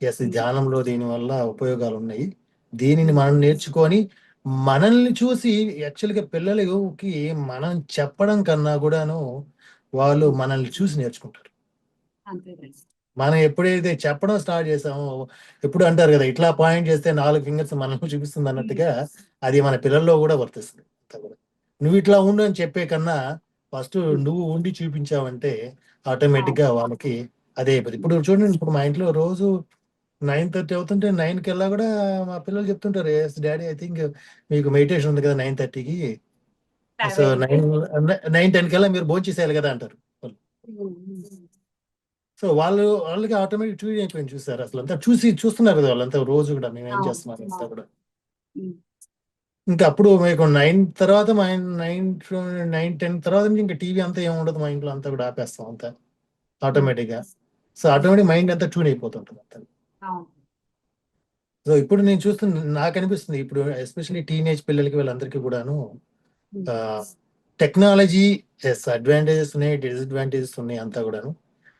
ఎస్, ధ్యానంలో దీని వల్ల ఉపయోగాలు ఉన్నాయి, దీనిని మనం నేర్చుకొని మనల్ని చూసి యాక్చువల్గా పిల్లలకి మనం చెప్పడం కన్నా కూడాను వాళ్ళు మనల్ని చూసి నేర్చుకుంటారు. అంతేనండి. మనం ఎప్పుడైతే చెప్పడం స్టార్ట్ చేసామో, ఎప్పుడు అంటారు కదా, ఇట్లా పాయింట్ చేస్తే 4 ఫింగర్స్ మనల్ని చూపిస్తుంది అన్నట్టుగా, అది మన పిల్లల్లో కూడా వర్తిస్తుంది అంతా కూడా. నువ్వు ఇట్లా ఉండు అని చెప్పే కన్నా ఫస్ట్ నువ్వు ఉండి చూపించావంటే ఆటోమేటిక్ గా వాళ్ళకి అదే అయిపోతుంది. ఇప్పుడు చూడండి, ఇప్పుడు మా ఇంట్లో రోజు 9:30 అవుతుంటే 9 కల్లా కూడా మా పిల్లలు చెప్తుంటారు, ఎస్ డాడీ ఐ థింక్ మీకు మెడిటేషన్ ఉంది కదా 9:30కి, సో Very good. 9:10 కల్లా మీరు భోజనం చేసేయాలి కదా అంటారు. ఉమ్, సో వాళ్ళకి ఆటోమేటిక్ ట్యూన్ అయిపోయింది, చూసారు అసలు అంతా చూస్తున్నారు కదా వాళ్ళంతా రోజు కూడా మేము ఏం చేస్తున్నాం అంతా కూడా. ఉమ్, ఇంకా అప్పుడు మీకు 9 తర్వాత, మా 9-10 తర్వాత నుంచి ఇంకా టీవీ అంతా ఏమి ఉండదు మా ఇంట్లో, అంతా కూడా ఆపేస్తాం అంతా ఆటోమేటిక్ గా. సో ఆటోమేటిక్ మైండ్ అంతా ట్యూన్ అయిపోతుంటుంది అంతా. అవును. సో ఇప్పుడు నేను చూస్తున్నా, నాకు అనిపిస్తుంది ఇప్పుడు ఎస్పెషల్లీ టీనేజ్ పిల్లలకి వీళ్ళందరికీ కూడాను టెక్నాలజీ ఎస్ అడ్వాంటేజెస్ ఉన్నాయి, డిసడ్వాంటేజెస్ ఉన్నాయి అంతా కూడాను.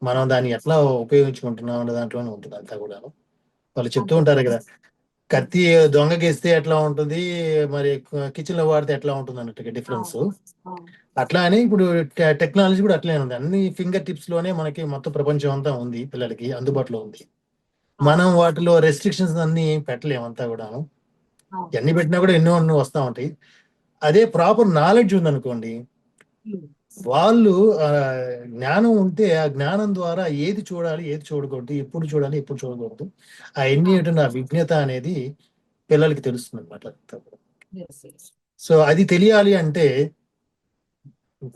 మనం దాన్ని ఎట్లా ఉపయోగించుకుంటున్నాం అనే దాంట్లోనే ఉంటుంది అంతా కూడాను. వాళ్ళు చెప్తూ ఉంటారు కదా, కత్తి దొంగకేస్తే ఎట్లా ఉంటుంది, మరి కిచెన్ లో వాడితే ఎట్లా ఉంటుంది అన్నట్టుగా డిఫరెన్స్. అవును. అట్లా అని ఇప్పుడు టెక్నాలజీ కూడా అట్లనే ఉంది, అన్ని ఫింగర్ టిప్స్ లోనే మనకి మొత్తం ప్రపంచం అంతా ఉంది, పిల్లలకి అందుబాటులో ఉంది. మనం వాటిలో రెస్ట్రిక్షన్స్ అన్ని పెట్టలేము అంతా కూడాను. అవును. ఎన్ని పెట్టినా కూడా ఎన్నో ఎన్నో వస్తూ ఉంటాయి. అదే ప్రాపర్ నాలెడ్జ్ ఉందనుకోండి, ఉమ్, వాళ్ళు జ్ఞానం ఉంటే ఆ జ్ఞానం ద్వారా ఏది చూడాలి, ఏది చూడకూడదు, ఎప్పుడు చూడాలి, ఎప్పుడు చూడకూడదు, ఆ ఆ విజ్ఞత అనేది పిల్లలకి తెలుస్తుంది అనమాట. yes, yes. సో అది తెలియాలి అంటే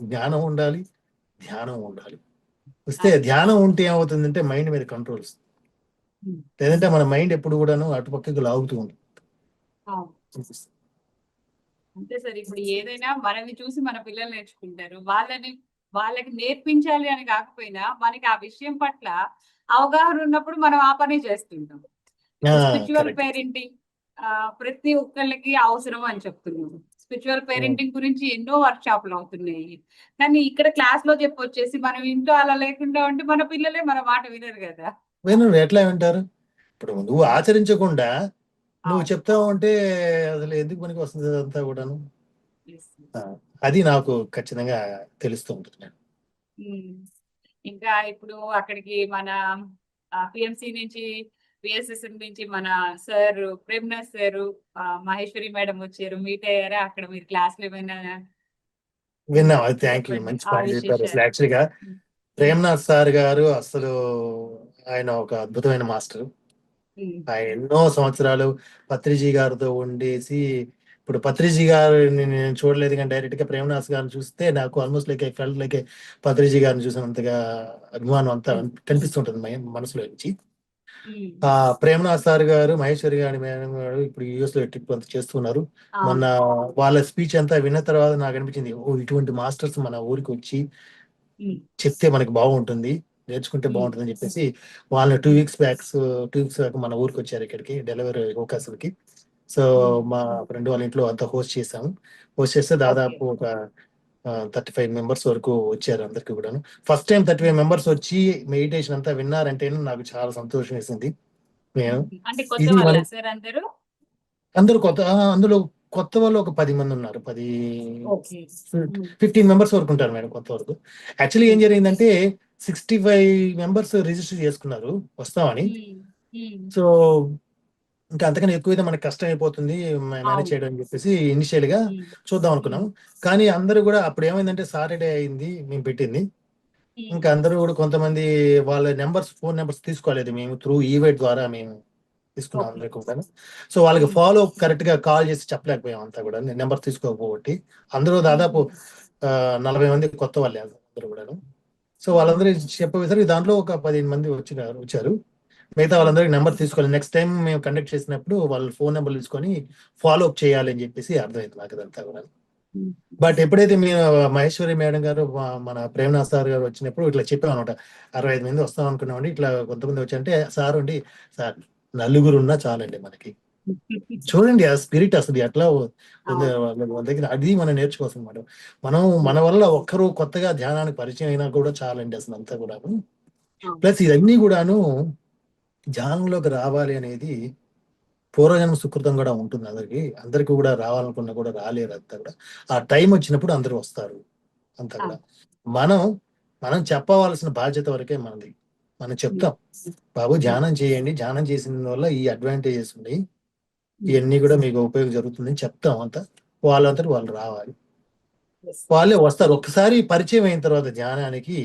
జ్ఞానం ఉండాలి, ధ్యానం ఉండాలి. వస్తే అంతే. ధ్యానం ఉంటే ఏమవుతుందంటే మైండ్ మీద కంట్రోల్ వస్తుంది. ఉమ్, లేదంటే మన మైండ్ ఎప్పుడు కూడాను అటుపక్కకి లాగుతూ ఉంటుంది. అవును. అంతే సార్. ఇప్పుడు ఏదైనా మనల్ని చూసి మన పిల్లలు నేర్చుకుంటారు. వాళ్ళకి నేర్పించాలి అని కాకపోయినా మనకి ఆ విషయం పట్ల అవగాహన ఉన్నప్పుడు మనం ఆ పని చేస్తుంటాం. ఇప్పుడు స్పిరిచువల్ కరెక్ట్. పేరెంటింగ్ ప్రతి ఒక్కళ్ళకి అవసరం అని చెప్తున్నాము. స్పిరిచువల్ పేరెంటింగ్ గురించి ఎన్నో వర్క్ షాపులు అవుతున్నాయి. కానీ ఇక్కడ క్లాస్ లో చెప్పొచ్చేసి మనం ఇంట్లో అలా లేకుండా ఉంటే మన పిల్లలే మన మాట వినరు కదా. వినరు, ఎట్లా వింటారు? ఇప్పుడు నువ్వు ఆచరించకుండా నువ్వు అవును. చెప్తావు అంటే అసలు ఎందుకు పనికి వస్తుంది అదంతా కూడాను. Yes. ఆ, అది నాకు ఖచ్చితంగా తెలుస్తూ ఉంటుంది. ఉమ్. ఇంకా ఇప్పుడు అక్కడికి మన పిఎంసి నుంచి పిఎస్ఎస్ఎం నుంచి మన sir Premnath sir Maheshwari madam వచ్చారు, మీట్ అయ్యారా అక్కడ మీరు క్లాస్ లో ఏమైనా విన్నాం, అది థ్యాంక్ యూ, చెప్పండి మంచి ఆ పాయింట్ చెప్పారు. అసలు విశేషాలు. యాక్చువల్గా ప్రేమ్నాథ్ సార్ గారు అసలు ఆయన ఒక అద్భుతమైన మాస్టర్. ఆయన ఎన్నో సంవత్సరాలు పత్రిజీ గారితో ఉండేసి, ఇప్పుడు పత్రిజీ గారిని నేను చూడలేదు కానీ డైరెక్ట్ గా ప్రేమనాథ్ గారిని చూస్తే నాకు almost like I felt like Patriji గారిని చూసినంతగా అభిమానం అంతా కనిపిస్తుంటుంది మనసులో నుంచి. ఆ ప్రేమనాథ్ సార్ గారు, మహేశ్వరి గారి మేడం గారు ఇప్పుడు యుఎస్ లో ట్రిప్ అంతా చేస్తున్నారు. మొన్న వాళ్ళ స్పీచ్ అంతా విన్న తర్వాత నాకు అనిపించింది, ఓ ఇటువంటి మాస్టర్స్ మన ఊరికి వచ్చి చెప్తే మనకి బాగుంటుంది, నేర్చుకుంటే బాగుంటుంది అని చెప్పేసి వాళ్ళని 2 వీక్స్ బ్యాక్ మన ఊరికి వచ్చారు ఇక్కడికి డెలివరీ అవకాశాలకి. సో మా ఫ్రెండ్ వాళ్ళ ఇంట్లో అంతా హోస్ట్ చేసాము. హోస్ట్ చేస్తే దాదాపు ఒక 35 మెంబర్స్ వరకు వచ్చారు. అందరికి కూడాను ఫస్ట్ టైం 35 మెంబర్స్ వచ్చి మెడిటేషన్ అంతా విన్నారంటే నాకు చాలా సంతోషం వేసింది. నేను అంటే కొత్త ఇది వాళ్ళ మన సార్ అందరూ అందరూ కొత్త, అందులో కొత్త వాళ్ళు ఒక 10 మంది ఉన్నారు. ఓకే. 15 మెంబర్స్ వరకు ఉంటారు మేడం కొత్త వరకు. యాక్చువల్లీ ఏం జరిగిందంటే 65 మెంబర్స్ రిజిస్టర్ చేసుకున్నారు వస్తామని. సో ఇంకా అంతకన్నా ఎక్కువైతే మనకి కష్టం అయిపోతుంది మేనేజ్ అవును. చేయడం అని చెప్పేసి ఇనిషియల్ గా చూద్దాం అనుకున్నాం. కానీ అందరూ కూడా అప్పుడు ఏమైందంటే సాటర్డే అయింది మేము పెట్టింది. ఇంకా అందరూ కూడా కొంతమంది వాళ్ళ ఫోన్ నెంబర్స్ తీసుకోలేదు, మేము త్రూ ఈవెంట్ ద్వారా మేము తీసుకున్నాం ఓకే. అందరికీ కూడా. సో వాళ్ళకి ఫాలో కరెక్ట్ గా కాల్ చేసి చెప్పలేకపోయాం అంతా కూడా, నెంబర్ తీసుకోకపోబట్టి. అందరూ దాదాపు 40 మంది కొత్త వాళ్ళే అందరూ కూడాను. సో వాళ్ళందరూ చెప్పేసరికి దాంట్లో ఒక 15 మంది వచ్చారు. మిగతా వాళ్ళందరికీ నెంబర్ తీసుకోవాలి. నెక్స్ట్ టైం మేము కండక్ట్ చేసినప్పుడు వాళ్ళ ఫోన్ నెంబర్ తీసుకొని ఫాలో అప్ చేయాలి అని చెప్పేసి అర్థమైంది నాకు ఇదంతా కూడా. బట్ ఎప్పుడైతే మేము మహేశ్వరి మేడం గారు మన ప్రేమనాథ్ సార్ గారు వచ్చినప్పుడు ఇట్లా చెప్పామన్నమాట, 65 మంది వస్తాం అనుకున్నామండి, ఇట్లా కొంతమంది వచ్చారంటే సార్ అండి, సార్ నలుగురు ఉన్నా చాలండి మనకి. చూడండి ఆ స్పిరిట్ అసలు ఎట్లా ఉంది వాళ్ళ దగ్గర. అది మనం నేర్చుకోవాల్సిన మాట. మనం మన వల్ల ఒక్కరు కొత్తగా ధ్యానానికి పరిచయం అయినా కూడా చాలండి అసలు అంతా కూడాను. ప్లస్ ఇవన్నీ కూడాను ధ్యానంలోకి రావాలి అనేది పూర్వజన్మ సుకృతం కూడా ఉంటుంది. అందరికి కూడా రావాలనుకున్నా కూడా రాలేరు. అంతా కూడా ఆ టైం వచ్చినప్పుడు అందరూ వస్తారు అంతా కూడా. మనం మనం చెప్పవలసిన బాధ్యత వరకే మనది. మనం చెప్తాం, బాబు ధ్యానం చేయండి, ధ్యానం చేసిన వల్ల ఈ అడ్వాంటేజెస్ ఉన్నాయి, ఇవన్నీ కూడా మీకు ఉపయోగం జరుగుతుందని చెప్తాం. అంతా వాళ్ళంతా వాళ్ళు రావాలి, వాళ్ళే వస్తారు. ఒక్కసారి పరిచయం అయిన తర్వాత ధ్యానానికి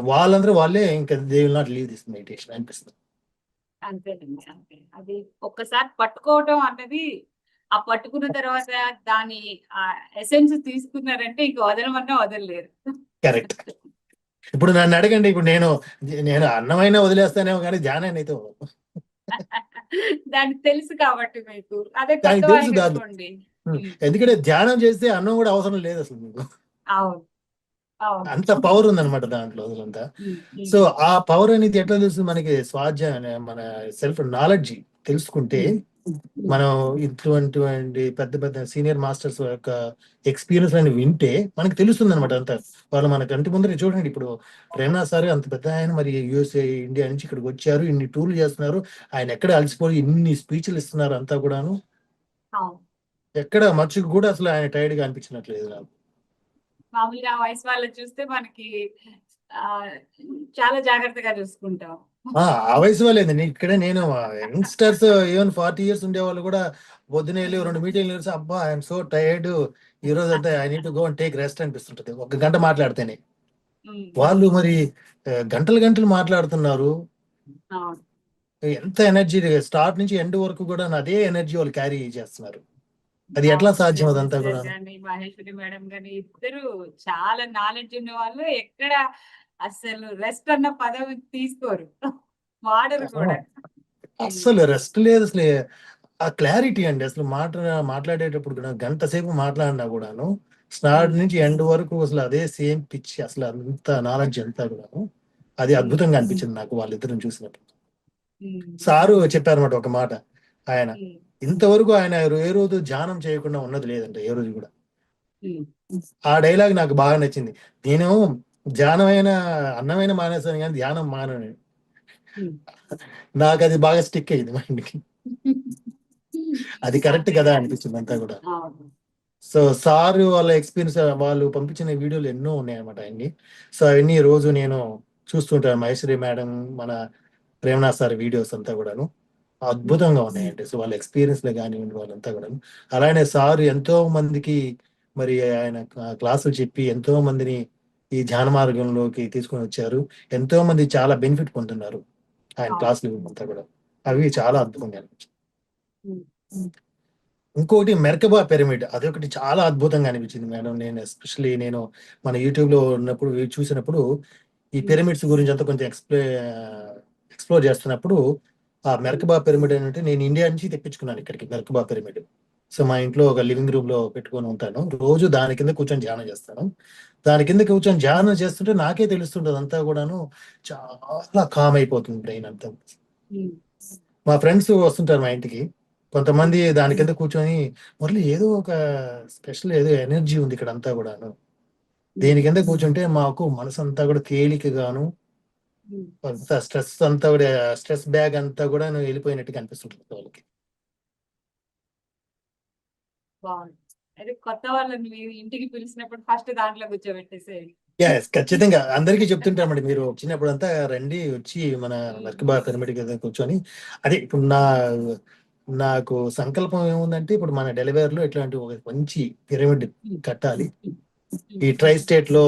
వాళ్ళందరూ వాళ్ళే ఇంకా they will not leave this meditation అనిపిస్తుంది. అంతేనండి, అంతే. అది ఒక్కసారి పట్టుకోవటం అన్నది, ఆ పట్టుకున్న తర్వాత దాని ఎసెన్స్ తీసుకున్నారంటే ఇంక వదలమన్నా వదలలేరు. కరెక్ట్. ఇప్పుడు నన్ను అడగండి, ఇప్పుడు నేను అన్నమైనా వదిలేస్తానేమో కానీ ధ్యానాన్ని అయితే దానికి తెలుసు కాబట్టి మీకు. అదే కొత్త దానికి తెలుసు వాళ్ళకి దాన్ని. అనుకోండి. ఎందుకంటే ధ్యానం చేస్తే అన్నం కూడా అవసరం లేదు అసలు మీకు. అవును, అవును. అంత పవర్ ఉందన్నమాట దాంట్లో అసలంతా. సో ఆ పవర్ అనేది ఎట్లా తెలుస్తుంది మనకి? స్వాధ్యాయం, మన సెల్ఫ్ నాలెడ్జ్ తెలుసుకుంటే, మనం ఇటువంటి పెద్ద పెద్ద సీనియర్ మాస్టర్స్ యొక్క ఎక్స్పీరియన్స్ అని వింటే మనకి తెలుస్తుంది అనమాట అంతా. వాళ్ళు మన కంటి ముందర చూడండి, ఇప్పుడు ప్రేమనాథ్ సార్ అంత పెద్ద ఆయన, మరి యుఎస్ఏ ఇండియా నుంచి ఇక్కడికి వచ్చారు, ఇన్ని టూర్లు చేస్తున్నారు, ఆయన ఎక్కడ అలసిపోయి ఇన్ని స్పీచ్లు ఇస్తున్నారు అంతా కూడాను. ఎక్కడ మచ్చుకు కూడా అసలు ఆయన టైర్డ్ గా అనిపించినట్లేదు నాకు. మామూలుగా ఆ వయసు వాళ్ళని చూస్తే మనకి చాలా జాగ్రత్తగా చూసుకుంటాం. ఆ వయసు వాళ్ళేండి. ఇక్కడ నేను యంగ్స్టర్స్ ఈవెన్ 40 years ఉండే వాళ్ళు కూడా పొద్దున వెళ్ళి 2 మీటింగ్లు చూసి, అబ్బా ఐఎమ్ సో టైర్డ్, ఈ రోజు అంతా I need to go and take rest అనిపిస్తుంటది 1 గంట మాట్లాడితేనే. వాళ్ళు మరి గంటలు గంటలు మాట్లాడుతున్నారు. ఎంత ఎనర్జీ, స్టార్ట్ నుంచి ఎండ్ వరకు కూడా అదే ఎనర్జీ వాళ్ళు క్యారీ చేస్తున్నారు. అది ఎట్లా సాధ్యం అదంతా కూడా? మహేశ్వరి మేడం గాని ఇద్దరు చాలా నాలెడ్జ్ ఉన్న వాళ్ళు. ఎక్కడ అసలు రెస్ట్ అన్న పదం తీసుకోరు, వాడరు కూడా. అస్సలు రెస్ట్ లేదు అసలు. ఆ క్లారిటీ అండి అసలు మాట్లాడేటప్పుడు కూడా గంట సేపు మాట్లాడినా కూడాను స్టార్ట్ నుంచి ఎండ్ వరకు అసలు అదే సేమ్ పిచ్, అసలు అంత నాలెడ్జ్ అంతా కూడాను. అది అద్భుతంగా అనిపించింది నాకు వాళ్ళిద్దరిని చూసినప్పుడు. సారు చెప్పారన్నమాట ఒక మాట, ఆయన ఇంతవరకు ఆయన ఏ రోజు ధ్యానం చేయకుండా ఉన్నది లేదంటే ఏ రోజు కూడా. ఆ డైలాగ్ నాకు బాగా నచ్చింది. నేను ధ్యానమైన అన్నమైన మానేశాను కానీ ధ్యానం మానను. నాకు అది బాగా స్టిక్ అయ్యింది మైండ్కి. అది కరెక్ట్ కదా అనిపించింది అంతా కూడా. సో సార్ వాళ్ళ ఎక్స్పీరియన్స్, వాళ్ళు పంపించిన వీడియోలు ఎన్నో ఉన్నాయన్నమాట అన్ని. సో అవన్నీ రోజు నేను చూస్తుంటాను. మహేశ్వరి మేడం, మన ప్రేమనాథ్ సార్ వీడియోస్ అంతా కూడాను అద్భుతంగా ఉన్నాయండి. సో వాళ్ళ ఎక్స్పీరియన్స్ లో కానివ్వండి వాళ్ళంతా కూడా. అలానే సార్ ఎంతో మందికి మరి ఆయన క్లాసులు చెప్పి ఎంతో మందిని ఈ ధ్యాన మార్గంలోకి తీసుకొని వచ్చారు. ఎంతో మంది చాలా బెనిఫిట్ పొందుతున్నారు ఆయన క్లాసులు అంతా కూడా. అవి చాలా అద్భుతంగా అనిపించింది. ఇంకోటి మెర్కబా పిరమిడ్, అదొకటి చాలా అద్భుతంగా అనిపించింది మేడం. నేను ఎస్పెషల్లీ మన యూట్యూబ్ లో ఉన్నప్పుడు చూసినప్పుడు ఈ పిరమిడ్స్ గురించి అంతా కొంచెం ఎక్స్ప్లోర్ చేస్తున్నప్పుడు ఆ మెర్కబా పిరమిడ్ అంటే నేను ఇండియా నుంచి తెప్పించుకున్నాను ఇక్కడికి మెర్కబా పిరమిడ్. సో మా ఇంట్లో ఒక లివింగ్ రూమ్ లో పెట్టుకొని ఉంటాను, రోజు దాని కింద కూర్చొని ధ్యానం చేస్తాను. దాని కింద కూర్చొని ధ్యానం చేస్తుంటే నాకే తెలుస్తుంటది అంతా కూడాను, చాలా కామ్ అయిపోతుంది బ్రెయిన్ అంతా. మా ఫ్రెండ్స్ వస్తుంటారు మా ఇంటికి, కొంతమంది దాని కింద కూర్చొని, మురళి ఏదో ఒక స్పెషల్ ఏదో ఎనర్జీ ఉంది ఇక్కడ అంతా కూడాను, దీని కింద కూర్చుంటే మాకు మనసు అంతా కూడా తేలికగాను, స్ట్రెస్ అంతా కూడా, స్ట్రెస్ బ్యాగ్ అంతా కూడా వెళ్ళిపోయినట్టుగా అనిపిస్తుంటుంది వాళ్ళకి. బాగుంది. అయితే కొత్త వాళ్ళని మీరు ఇంటికి పిలిచినప్పుడు ఫస్ట్ దాంట్లో కూర్చోబెట్టేసేయండి. ఎస్, ఖచ్చితంగా అందరికీ చెప్తుంటామండి. మీరు వచ్చినప్పుడు అంతా రండి, వచ్చి మన మర్కబా పిరమిడ్ కింద కూర్చొని. అదే ఇప్పుడు నాకు సంకల్పం ఏముందంటే, ఇప్పుడు మన డెలివరీలో ఇట్లాంటి ఒక మంచి పిరమిడ్ కట్టాలి. ఈ ట్రై స్టేట్ లో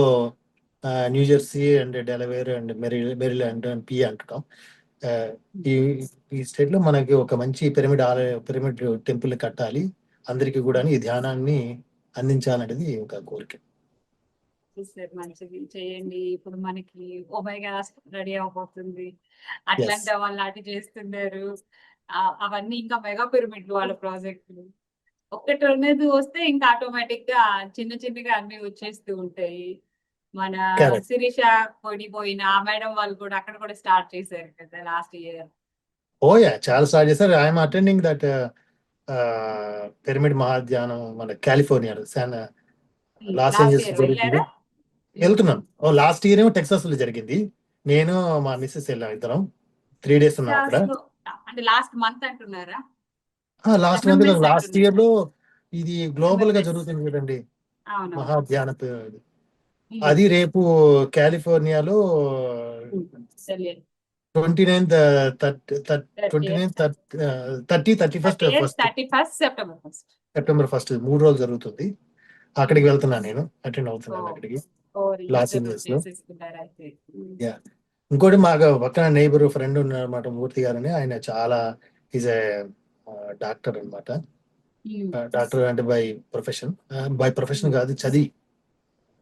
new Jersey and Delaware and Maryland and P అంటున్నాం. ఆ, ఈ ఈ స్టేట్ లో మనకి ఒక మంచి పిరమిడ్ టెంపుల్ కట్టాలి, అందరికి కూడా ఈ ధ్యానాన్ని అందించాలనేది ఒక కోరిక. సార్ మంచిది చేయండి. ఇప్పుడు మనకి ఒమేగా రెడీ అవబోతుంది, ఎస్, అట్లాంటి వాళ్ళు నాటి చేస్తున్నారు. అవన్నీ ఇంకా మెగా పిరమిడ్లు వాళ్ళ ప్రాజెక్టులు. ఒక్కటి రెండేది వస్తే ఇంకా ఆటోమేటిక్ గా చిన్న చిన్నగా అన్ని వచ్చేస్తూ ఉంటాయి. మన కరెక్ట్. శిరీష పోయిన ఆ మేడం వాళ్ళు కూడా అక్కడ కూడా స్టార్ట్ చేశారు కదా లాస్ట్ ఇయర్. ఓయా, చాలా స్టార్ట్ చేశారు. ఐఎమ్ అటెండింగ్ దట్ పిరమిడ్ మహాధ్యానం మన కాలిఫోర్నియాలో లాస్ లాస్ట్ ఏంజల్స్ ఇయర్ జరుగుతుంది. వెళ్ళారా? వెళ్తున్నాను. లాస్ట్ ఇయర్ ఏమో టెక్సాస్ లో జరిగింది. నేను మా మిస్సెస్ వెళ్ళాం, ఇద్దరం 3 days ఉన్నాం అక్కడ. టెక్సాస్ లో అంటే లాస్ట్ మంత్ అంటున్నారా? Last month MMS last year అంటున్నారా? లో ఇది గ్లోబల్ గా ఎంఎంఎస్ జరుగుతుంది కదండి, అవునవును. మహాధ్యాన అది రేపు కాలిఫోర్నియాలో తెలియదు. 29th, 29th, 31st, 31st September first. September 1 3 రోజులు జరుగుతుంది. అక్కడికి వెళ్తున్నాను, నేను అటెండ్ అవుతున్నాను అక్కడికి, లాస్ ఏంజల్స్ లో. చేసేసుకుంటారు అయితే. యా. ఇంకోటి మాకు పక్కన నైబర్ ఫ్రెండ్ ఉన్నారన్నమాట, మూర్తి గారు అని. ఆయన చాలా ఈజ్ ఏ డాక్టర్ అనమాట. డాక్టర్ అంటే బై ప్రొఫెషన్ కాదు, చదివి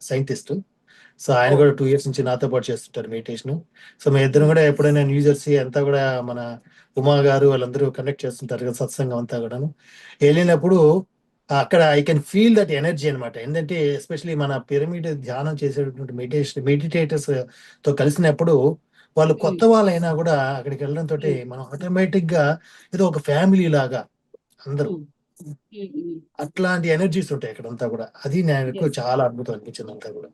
సైంటిస్ట్. సో ఆయన కూడా 2 years నుంచి నాతో పాటు చేస్తుంటారు మెడిటేషన్. సో మేము ఇద్దరం కూడా ఎప్పుడైనా న్యూ జెర్సీ అంతా కూడా మన ఉమా గారు వాళ్ళందరూ కండక్ట్ చేస్తుంటారు కదా సత్సంగం అంతా కూడాను. వెళ్ళినప్పుడు అక్కడ I can feel that energy అనమాట. ఏంటంటే ఎస్పెషలీ మన పిరమిడ్ ధ్యానం చేసేటటువంటి మెడిటేటర్స్ తో కలిసినప్పుడు, వాళ్ళు కొత్త వాళ్ళైనా కూడా అక్కడికి వెళ్ళడంతో మనం ఆటోమేటిక్ గా ఏదో ఒక ఫ్యామిలీ లాగా అందరూ, అట్లాంటి ఎనర్జీస్ ఉంటాయి అక్కడంతా కూడా. అది నాకు చాలా అద్భుతం అనిపించింది అంతా కూడా.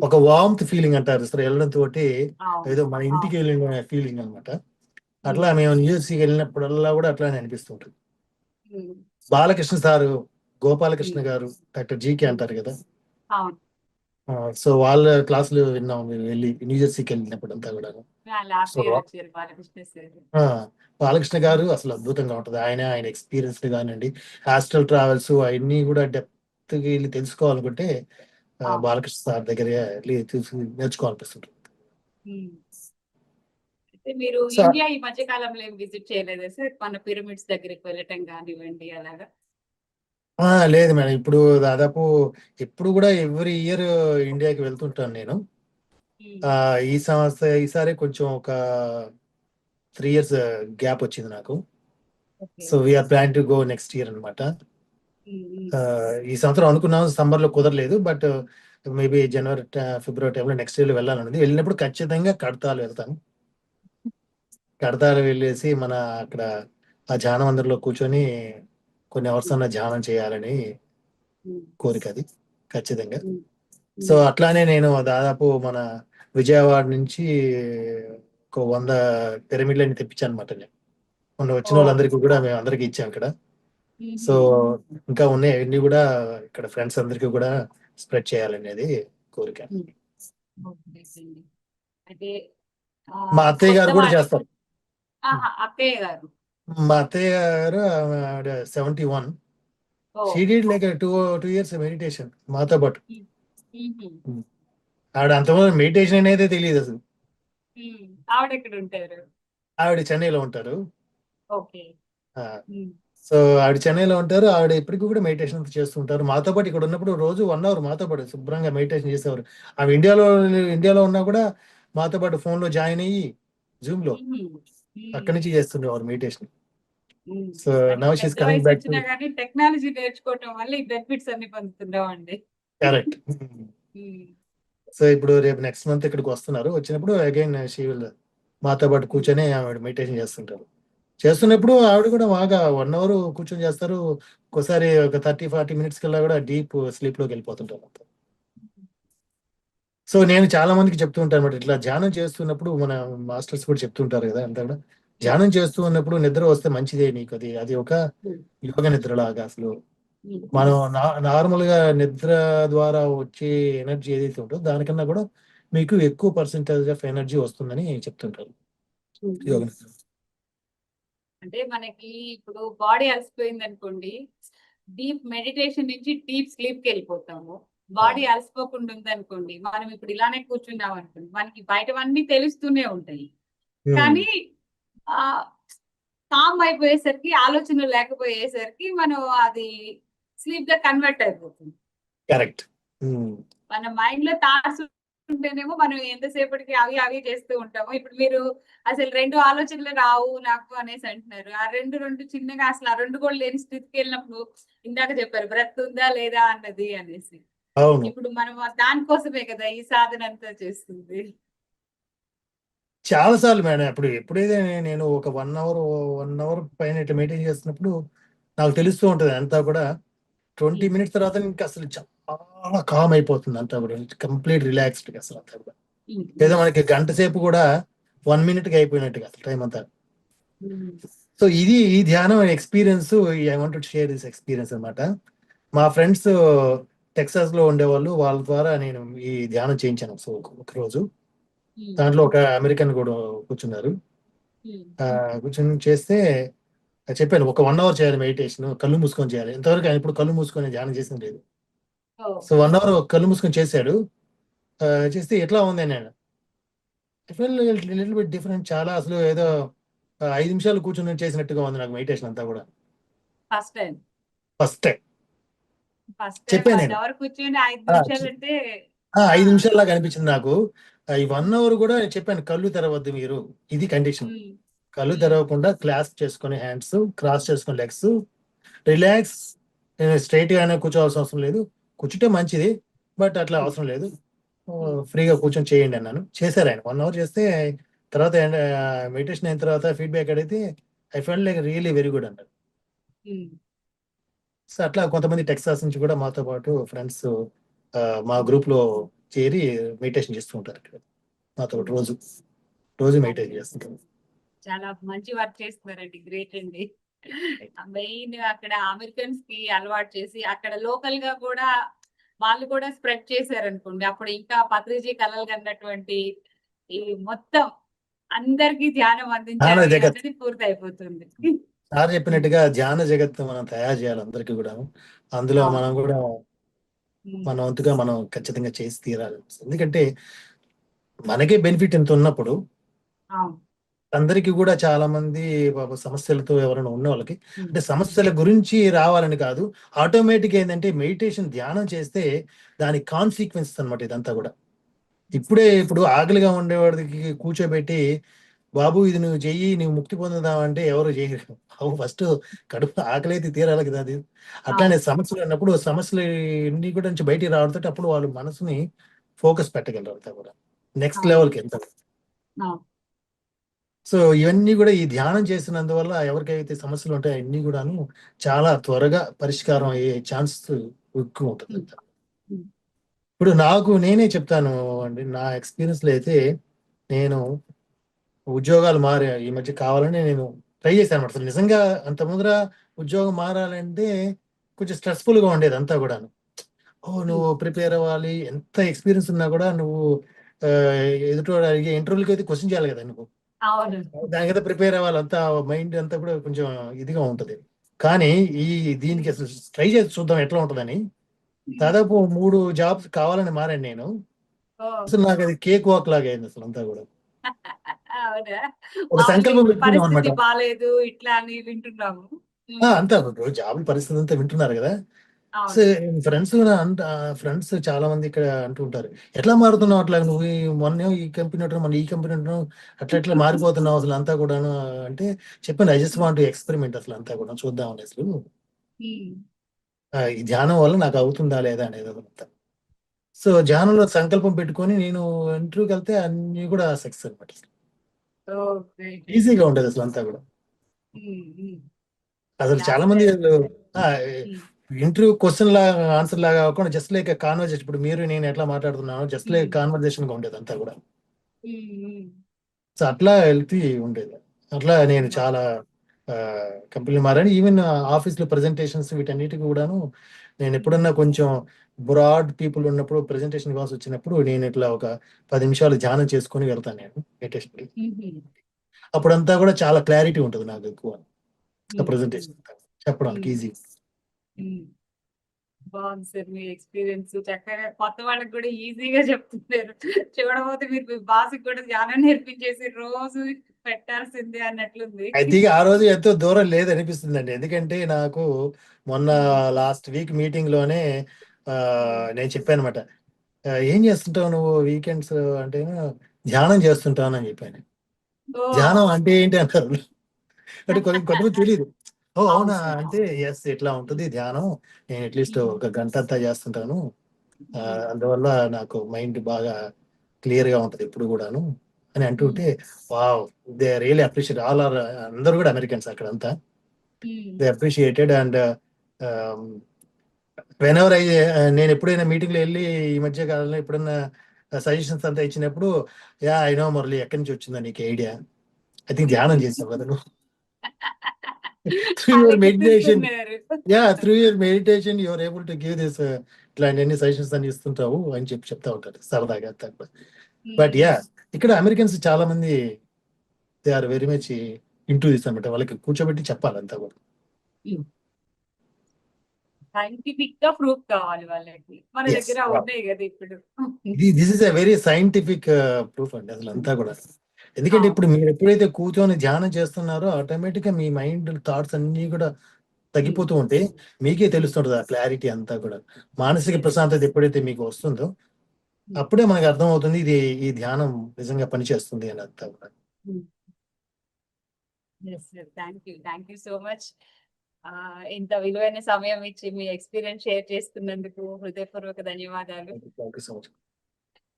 ఒక వార్మ్త్ ఫీలింగ్ అంటారు సార్, వెళ్ళడం తోటి ఏదో మన ఇంటికి వెళ్ళిన ఫీలింగ్ అనమాట. అట్లా మేము న్యూజెర్సీకి వెళ్ళినప్పుడల్లా కూడా అట్లానే అనిపిస్తుంటుంది. బాలకృష్ణ సారు, గోపాలకృష్ణ గారు, డాక్టర్ జీకే అంటారు కదా, సో వాళ్ళ క్లాసులు విన్నాం మేము వెళ్ళి న్యూజెర్సీకి వెళ్ళినప్పుడు అంతా కూడా. బాలకృష్ణ గారు అసలు అద్భుతంగా ఉంటుంది. ఆయన ఎక్స్పీరియన్స్ కానివ్వండి, హాస్టల్ ట్రావెల్స్ అవన్నీ కూడా డెప్త్ గా వెళ్ళి తెలుసుకోవాలనుకుంటే బాలకృష్ణ సార్ దగ్గర వెళ్ళి నేర్చుకోవాలనిపిస్తుంటుంది. మీరు సో ఇండియా ఈ మధ్య కాలంలో ఏం విజిట్ చేయలేదా సార్? మన పిరమిడ్స్ దగ్గరికి వెళ్ళటం కానివ్వండి అలాగా. లేదు మేడం, ఇప్పుడు దాదాపు ఎప్పుడు కూడా ఎవ్రీ ఇయర్ ఇండియాకి వెళ్తుంటాను నేను. ఈసారి కొంచెం ఒక 3 years గ్యాప్ వచ్చింది నాకు. So we are plan to go next year అనమాట. ఈ సంవత్సరం అనుకున్నాం, సమ్మర్ లో కుదరలేదు. బట్ మేబీ జనవరి ఫిబ్రవరి టైంలో నెక్స్ట్ ఇయర్ వెళ్ళాలన్నది. వెళ్ళినప్పుడు ఖచ్చితంగా కడతాలు వెళ్తాను. కడతాలు వెళ్ళేసి మన అక్కడ ఆ ధ్యానం అందరిలో కూర్చొని కొన్ని అవర్స్ అన్న ధ్యానం చేయాలని కోరిక, అది ఖచ్చితంగా. సో అట్లానే నేను దాదాపు మన విజయవాడ నుంచి ఒక 100 పిరమిడ్లని తెప్పించాను అనమాట. నేను మొన్న వచ్చిన వాళ్ళందరికీ కూడా మేము అందరికి ఇచ్చాం ఇక్కడ. సో ఇంకా ఉన్నాయి, అవన్నీ కూడా ఇక్కడ ఫ్రెండ్స్ అందరికీ కూడా స్ప్రెడ్ చేయాలనేది కోరిక. మా అత్తయ్య గారు కూడా చేస్తారు. అత్తయ్య గారు మా అత్తయ్య గారు 71. She did like 2 years meditation మాతో పాటు. ఆవిడ అంతమంది మెడిటేషన్ అనేది తెలియదు అసలు. ఆవిడ ఎక్కడ ఉంటారు? ఆవిడ చెన్నైలో ఉంటారు. ఓకే. సో ఆవిడ చెన్నైలో ఉంటారు. ఆవిడ ఇప్పటికీ కూడా మెడిటేషన్ చేస్తుంటారు. మాతో పాటు ఇక్కడ ఉన్నప్పుడు రోజు 1 hour మాతో పాటు శుభ్రంగా మెడిటేషన్ చేసేవారు. ఆమె ఇండియాలో ఉన్నా కూడా మాతో పాటు ఫోన్ లో జాయిన్ అయ్యి జూమ్ లో అక్కడి నుంచి చేస్తుండేవారు meditation. So now she's coming back to technology నేర్చుకోవటం వల్ల ఈ బెనిఫిట్స్ అన్ని పొందుతున్నామండి. కరెక్ట్. సో ఇప్పుడు రేపు నెక్స్ట్ మంత్ ఇక్కడికి వస్తున్నారు. వచ్చినప్పుడు అగైన్ షీ విల్ మాతో పాటు కూర్చొని ఆవిడ మెడిటేషన్ చేస్తుంటారు. చేస్తున్నప్పుడు ఆవిడ కూడా బాగా 1 hour కూర్చొని చేస్తారు. ఒకసారి ఒక 30-40 minutes కల్లా కూడా డీప్ స్లీప్ లోకి వెళ్ళిపోతుంటారు. సో నేను చాలా మందికి చెప్తూ ఉంటాను అనమాట, ఇట్లా ధ్యానం చేస్తున్నప్పుడు మన మాస్టర్స్ కూడా చెప్తుంటారు కదా, అంతా కూడా ధ్యానం చేస్తూ ఉన్నప్పుడు నిద్ర వస్తే మంచిదే నీకు, అది ఒక యోగ నిద్ర లాగా అసలు. మనం నార్మల్ గా నిద్ర ద్వారా వచ్చే ఎనర్జీ ఏదైతే ఉంటుందో దానికన్నా కూడా మీకు ఎక్కువ పర్సెంటేజ్ ఆఫ్ ఎనర్జీ వస్తుందని చెప్తుంటారు యోగ నిద్ర. అంటే మనకి ఇప్పుడు బాడీ అలసిపోయింది అనుకోండి, డీప్ మెడిటేషన్ నుంచి డీప్ స్లీప్ కి వెళ్ళిపోతాము. బాడీ అలసిపోకుండా ఉంది అనుకోండి, మనం ఇప్పుడు ఇలానే కూర్చున్నాం అనుకోండి, మనకి బయటవన్నీ తెలుస్తూనే ఉంటాయి, కానీ ఆ కామ్ అయిపోయేసరికి, ఆలోచనలు లేకపోయేసరికి మనం అది స్లీప్ గా కన్వర్ట్ అయిపోతుంది. కరెక్ట్. మన మైండ్ లో థాట్స్ ఉంటేనేమో మనం ఎంతసేపటికి అవి అవి చేస్తూ ఉంటాము. ఇప్పుడు మీరు అసలు రెండు ఆలోచనలు రావు నాకు అనేసి అంటున్నారు. ఆ రెండు చిన్నగా అసలు ఆ రెండు కూడా లేని స్థితికి వెళ్ళినప్పుడు, ఇందాక చెప్పారు బ్రెత్ ఉందా లేదా అన్నది అనేసి. అవును, ఇప్పుడు మనం దానికోసమే కదా ఈ సాధన అంతా చేస్తుంది. చాలా సార్లు మేడం. ఎప్పుడైతే నేను ఒక 1 అవర్ పైన మెయింటైన్ చేస్తున్నప్పుడు నాకు తెలుస్తూ ఉంటుంది అంతా కూడా. 20 మినిట్స్ తర్వాత ఇంకా అసలు చాలా కామ్ అయిపోతుంది అంతా కూడా, కంప్లీట్ రిలాక్స్డ్ అసలు అంతా కూడా. ఏదో మనకి గంట సేపు కూడా 1 మినిట్కి అయిపోయినట్టుగా అసలు టైం అంతా. సో ఇది ఈ ధ్యానం experience, I want to share this experience అనమాట. మా ఫ్రెండ్స్ టెక్సాస్ లో ఉండేవాళ్ళు, వాళ్ళ ద్వారా నేను ఈ ధ్యానం చేయించాను. సో ఒక రోజు దాంట్లో ఒక అమెరికన్ కూడా కూర్చున్నారు. కూర్చొని చేస్తే చెప్పాను, ఒక 1 అవర్ చేయాలి మెడిటేషన్, కళ్ళు మూసుకొని చేయాలి. ఇంతవరకు ఆయన ఇప్పుడు కళ్ళు మూసుకొని ధ్యానం చేసింది లేదు. సో 1 అవర్ కళ్ళు మూసుకొని చేశాడు. చేస్తే ఎట్లా ఉంది నేను లిటిల్ బిట్ డిఫరెంట్, చాలా అసలు ఏదో 5 నిమిషాలు కూర్చొని చేసినట్టుగా ఉంది నాకు మెడిటేషన్ అంతా కూడా. First time first time first time చెప్పాను 1 నేను. అవర్ కూర్చొని 5 ఆ, నిమిషాలు అంటే 5 నిమిషాలు లాగా అనిపించింది నాకు. ఈ 1 అవర్ కూడా నేను చెప్పాను, కళ్ళు తెరవద్దు మీరు, ఇది కండిషన్. కళ్ళు తెరవకుండా క్లాస్ చేసుకొని హ్యాండ్స్ క్రాస్ చేసుకొని లెగ్స్ రిలాక్స్, స్ట్రైట్ గానే కూర్చోవాల్సిన అవసరం లేదు. కూర్చుంటే మంచిది, బట్ అట్లా అవసరం లేదు. ఫ్రీగా కూర్చొని చేయండి అన్నాను. చేశారు ఆయన. 1 అవర్ చేస్తే తర్వాత మెడిటేషన్ అయిన తర్వాత ఫీడ్బ్యాక్ అడిగితే I felt like really very good అన్నారు. సో అట్లా కొంతమంది టెక్సాస్ నుంచి కూడా మాతో పాటు ఫ్రెండ్స్ మా గ్రూప్ లో చేరి మెడిటేషన్ చేస్తూ ఉంటారు ఇక్కడ మాతో పాటు. రోజు రోజు మెడిటేషన్ చేస్తుంటారు. చాలా మంచి వర్క్ చేస్తున్నారండి, గ్రేట్ అండి. మెయిన్ అక్కడ అమెరికన్స్ కి అలవాటు చేసి అక్కడ లోకల్ గా కూడా వాళ్ళు కూడా స్ప్రెడ్ చేశారు అనుకోండి, అప్పుడు ఇంకా పత్రిజీ కలలు కన్నటువంటి ఈ మొత్తం అందరికి ధ్యానం ధ్యాన అందించాలి జగత్ అన్నది పూర్తి అయిపోతుంది. సార్ చెప్పినట్టుగా ధ్యాన జగత్తు మనం తయారు చేయాలి అందరికీ కూడా. అందులో అవును. మనం కూడా మన వంతుగా మనం ఖచ్చితంగా చేసి తీరాలి. ఎందుకంటే మనకే బెనిఫిట్ ఎంత ఉన్నప్పుడు అవును. అందరికీ కూడా, చాలా మంది సమస్యలతో ఎవరైనా ఉన్న వాళ్ళకి, అంటే సమస్యల గురించి రావాలని కాదు, ఆటోమేటిక్ ఏంటంటే మెడిటేషన్ ధ్యానం చేస్తే దాని కాన్సిక్వెన్స్ అన్నమాట ఇదంతా కూడా. ఇప్పుడు ఆకలిగా ఉండేవాడికి కూర్చోబెట్టి బాబు ఇది నువ్వు చెయ్యి, నువ్వు ముక్తి పొందుదామంటే ఎవరు చేయరు. బాబు ఫస్ట్ కడుపు ఆకలి అయితే తీరాలి కదా. అది అట్లానే సమస్యలు అన్నప్పుడు సమస్యలు ఎన్ని కూడా నుంచి బయటికి రావడంతో అప్పుడు వాళ్ళు మనసుని ఫోకస్ పెట్టగలరు అంతా కూడా నెక్స్ట్ లెవెల్కి ఎంత. సో ఇవన్నీ కూడా ఈ ధ్యానం చేసినందువల్ల ఎవరికైతే సమస్యలు ఉంటాయో అన్ని కూడాను చాలా త్వరగా పరిష్కారం అయ్యే ఛాన్స్ ఎక్కువ ఉంటుంది. ఇప్పుడు నేనే చెప్తాను అండి, నా ఎక్స్పీరియన్స్ లో అయితే నేను ఉద్యోగాలు మారే ఈ మధ్య కావాలని నేను ట్రై చేశాను అనమాట. అసలు నిజంగా అంత ముందర ఉద్యోగం మారాలంటే కొంచెం స్ట్రెస్ఫుల్ గా ఉండేది అంతా కూడాను. నువ్వు ప్రిపేర్ అవ్వాలి, ఎంత ఎక్స్పీరియన్స్ ఉన్నా కూడా నువ్వు ఎదుటి అడిగే ఇంటర్వ్యూలకి అయితే క్వశ్చన్ చేయాలి కదా నువ్వు, దానికైతే ప్రిపేర్ అవ్వాలి. అంతా మైండ్ అంతా కూడా కొంచెం ఇదిగా ఉంటది. కానీ దీనికి అసలు ట్రై చేసి చూద్దాం ఎట్లా ఉంటుందని దాదాపు 3 జాబ్స్ కావాలని మారాను నేను. అసలు నాకు అది కేక్ వాక్ లాగా అయింది అసలు అంతా కూడా. ఒక సంకల్పం పెట్టుకున్నాం అనమాట. పరిస్థితి బాలేదు ఇట్లా అని వింటున్నాము. అంతా జాబ్ పరిస్థితి అంతా వింటున్నారు కదా. ఫ్రెండ్స్ చాలా మంది ఇక్కడ అంటూ ఉంటారు, ఎట్లా మారుతున్నావు అట్లా నువ్వు, మొన్న ఈ కంపెనీ ఉంటున్నావు, మన ఈ కంపెనీ ఉంటున్నావు, అట్లా ఎట్లా మారిపోతున్నావు అసలు అంతా కూడాను అంటే చెప్పండి, I just want to experiment అసలు అంతా కూడా చూద్దాం అని. అసలు ఈ ధ్యానం వల్ల నాకు అవుతుందా లేదా అనేది అంతా. సో ధ్యానంలో సంకల్పం పెట్టుకొని నేను ఇంటర్వ్యూకి వెళ్తే అన్ని కూడా సక్సెస్ అనమాట. ఈజీగా ఉండదు అసలు అంతా కూడా. అసలు చాలా మంది ఇంటర్వ్యూ క్వశ్చన్ లాగా ఆన్సర్ లాగా కాకుండా జస్ట్ లైక్ కాన్వర్జేషన్, ఇప్పుడు మీరు నేను ఎట్లా మాట్లాడుతున్నాను జస్ట్ లైక్ కాన్వర్జేషన్ గా ఉండేది అంతా కూడా. సో అట్లా వెళ్తూ ఉండేది. అట్లా నేను చాలా కంపెనీలు మారాను. ఈవెన్ ఆఫీస్లో ప్రజెంటేషన్స్ వీటన్నిటికి కూడాను నేను ఎప్పుడన్నా కొంచెం బ్రాడ్ పీపుల్ ఉన్నప్పుడు ప్రెజెంటేషన్ ఇవ్వాల్సి వచ్చినప్పుడు నేను ఇట్లా ఒక 10 నిమిషాలు ధ్యానం చేసుకొని వెళ్తాను నేను మెడిటేషన్కి. అప్పుడంతా కూడా చాలా క్లారిటీ ఉంటుంది నాకు ఎక్కువ ప్రెజెంటేషన్ చెప్పడానికి ఈజీ. బాగుంది సార్ మీ ఎక్స్పీరియన్స్. చక్కగా కొత్త వాళ్ళకి కూడా ఈజీగా చెప్తున్నారు. చూడబోతే మీరు మీ బాస్కి కూడా ధ్యానం నేర్పించేసి రోజు పెట్టాల్సిందే అన్నట్లుంది. అయితే ఆ రోజు ఎంతో దూరం లేదనిపిస్తుందండి. ఎందుకంటే నాకు మొన్న లాస్ట్ వీక్ మీటింగ్ లోనే నేను చెప్పానమాట. ఏం చేస్తుంటావు నువ్వు వీకెండ్స్ అంటే, ధ్యానం చేస్తుంటాను అని చెప్పాను. ధ్యానం అంటే ఏంటి అంటారు. అంటే కొంతమంది తెలియదు. ఓ అవునా అంటే ఎస్ ఇట్లా ఉంటుంది ధ్యానం. నేను అట్లీస్ట్ ఒక గంట అంతా చేస్తుంటాను. అందువల్ల నాకు మైండ్ బాగా క్లియర్ గా ఉంటది ఎప్పుడు కూడాను అని అంటుంటే, wow they really appreciate all are అందరూ కూడా అమెరికన్స్ అక్కడంతా. దే అప్రిషియేటెడ్ అండ్ వెనెవర్ నేను ఎప్పుడైనా మీటింగ్లో వెళ్ళి ఈ మధ్య కాలంలో ఎప్పుడైనా సజెషన్స్ అంతా ఇచ్చినప్పుడు, యా ఐ నో మురళి ఎక్కడి నుంచి వచ్చిందా నీకు ఐడియా? ఐ థింక్ ధ్యానం చేసావు కదా నువ్వు. Through your meditation through your meditation your able to give this ఇట్లాంటి సజెషన్స్ అని ఇస్తుంటావు అని చెప్తా ఉంటారు సరదాగా. బట్ యా ఇక్కడ అమెరికన్స్ చాలా మంది they are very much into this అనమాట. వాళ్ళకి కూర్చోబెట్టి చెప్పాలంతా కూడా. సైంటిఫిక్ గా ప్రూఫ్ కావాలి వాళ్ళకి. మన Yes, దగ్గర wow. ఉన్నాయి కదా ఇప్పుడు. This is a very scientific proof అండి అసలు అంతా కూడా. ఎందుకంటే ఇప్పుడు మీరు ఎప్పుడైతే కూర్చొని ధ్యానం చేస్తున్నారో ఆటోమేటిక్ గా మీ మైండ్ థాట్స్ అన్ని కూడా తగ్గిపోతూ ఉంటే మీకే తెలుస్తుంటది ఆ క్లారిటీ అంతా కూడా. మానసిక ప్రశాంతత ఎప్పుడైతే మీకు వస్తుందో అప్పుడే మనకు అర్థం అవుతుంది ఇది ఈ ధ్యానం నిజంగా పనిచేస్తుంది అని అంతా కూడా. Thank you so much. ఇంత విలువైన సమయం ఇచ్చి మీ ఎక్స్పీరియన్స్ షేర్ చేస్తున్నందుకు హృదయపూర్వక ధన్యవాదాలు.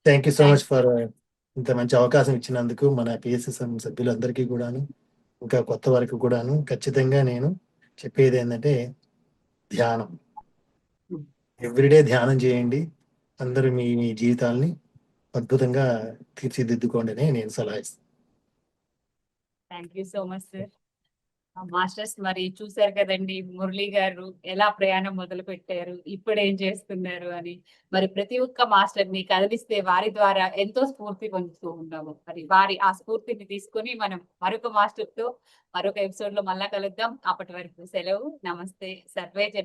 Thank you so much for ఇంత మంచి అవకాశం ఇచ్చినందుకు మన పిఎస్ఎస్ఎం సభ్యులందరికీ కూడాను, ఇంకా కొత్త వారికి కూడాను ఖచ్చితంగా నేను చెప్పేది ఏంటంటే ధ్యానం ఎవ్రీడే ధ్యానం చేయండి. అందరూ మీ మీ జీవితాల్ని అద్భుతంగా తీర్చిదిద్దుకోండి అని నేను సలహా ఇస్తాను. Thank you so much sir. Masters మరి చూశారు కదండి మురళి గారు ఎలా ప్రయాణం మొదలు పెట్టారు, ఇప్పుడు ఏం చేస్తున్నారు అని. మరి ప్రతి ఒక్క మాస్టర్ ని కదిలిస్తే వారి ద్వారా ఎంతో స్ఫూర్తి పొందుతూ ఉన్నాము. మరి వారి ఆ స్ఫూర్తిని తీసుకొని మనం మరొక మాస్టర్ తో మరొక ఎపిసోడ్ లో మళ్ళా కలుద్దాం. అప్పటి వరకు సెలవు. నమస్తే. సర్వే జన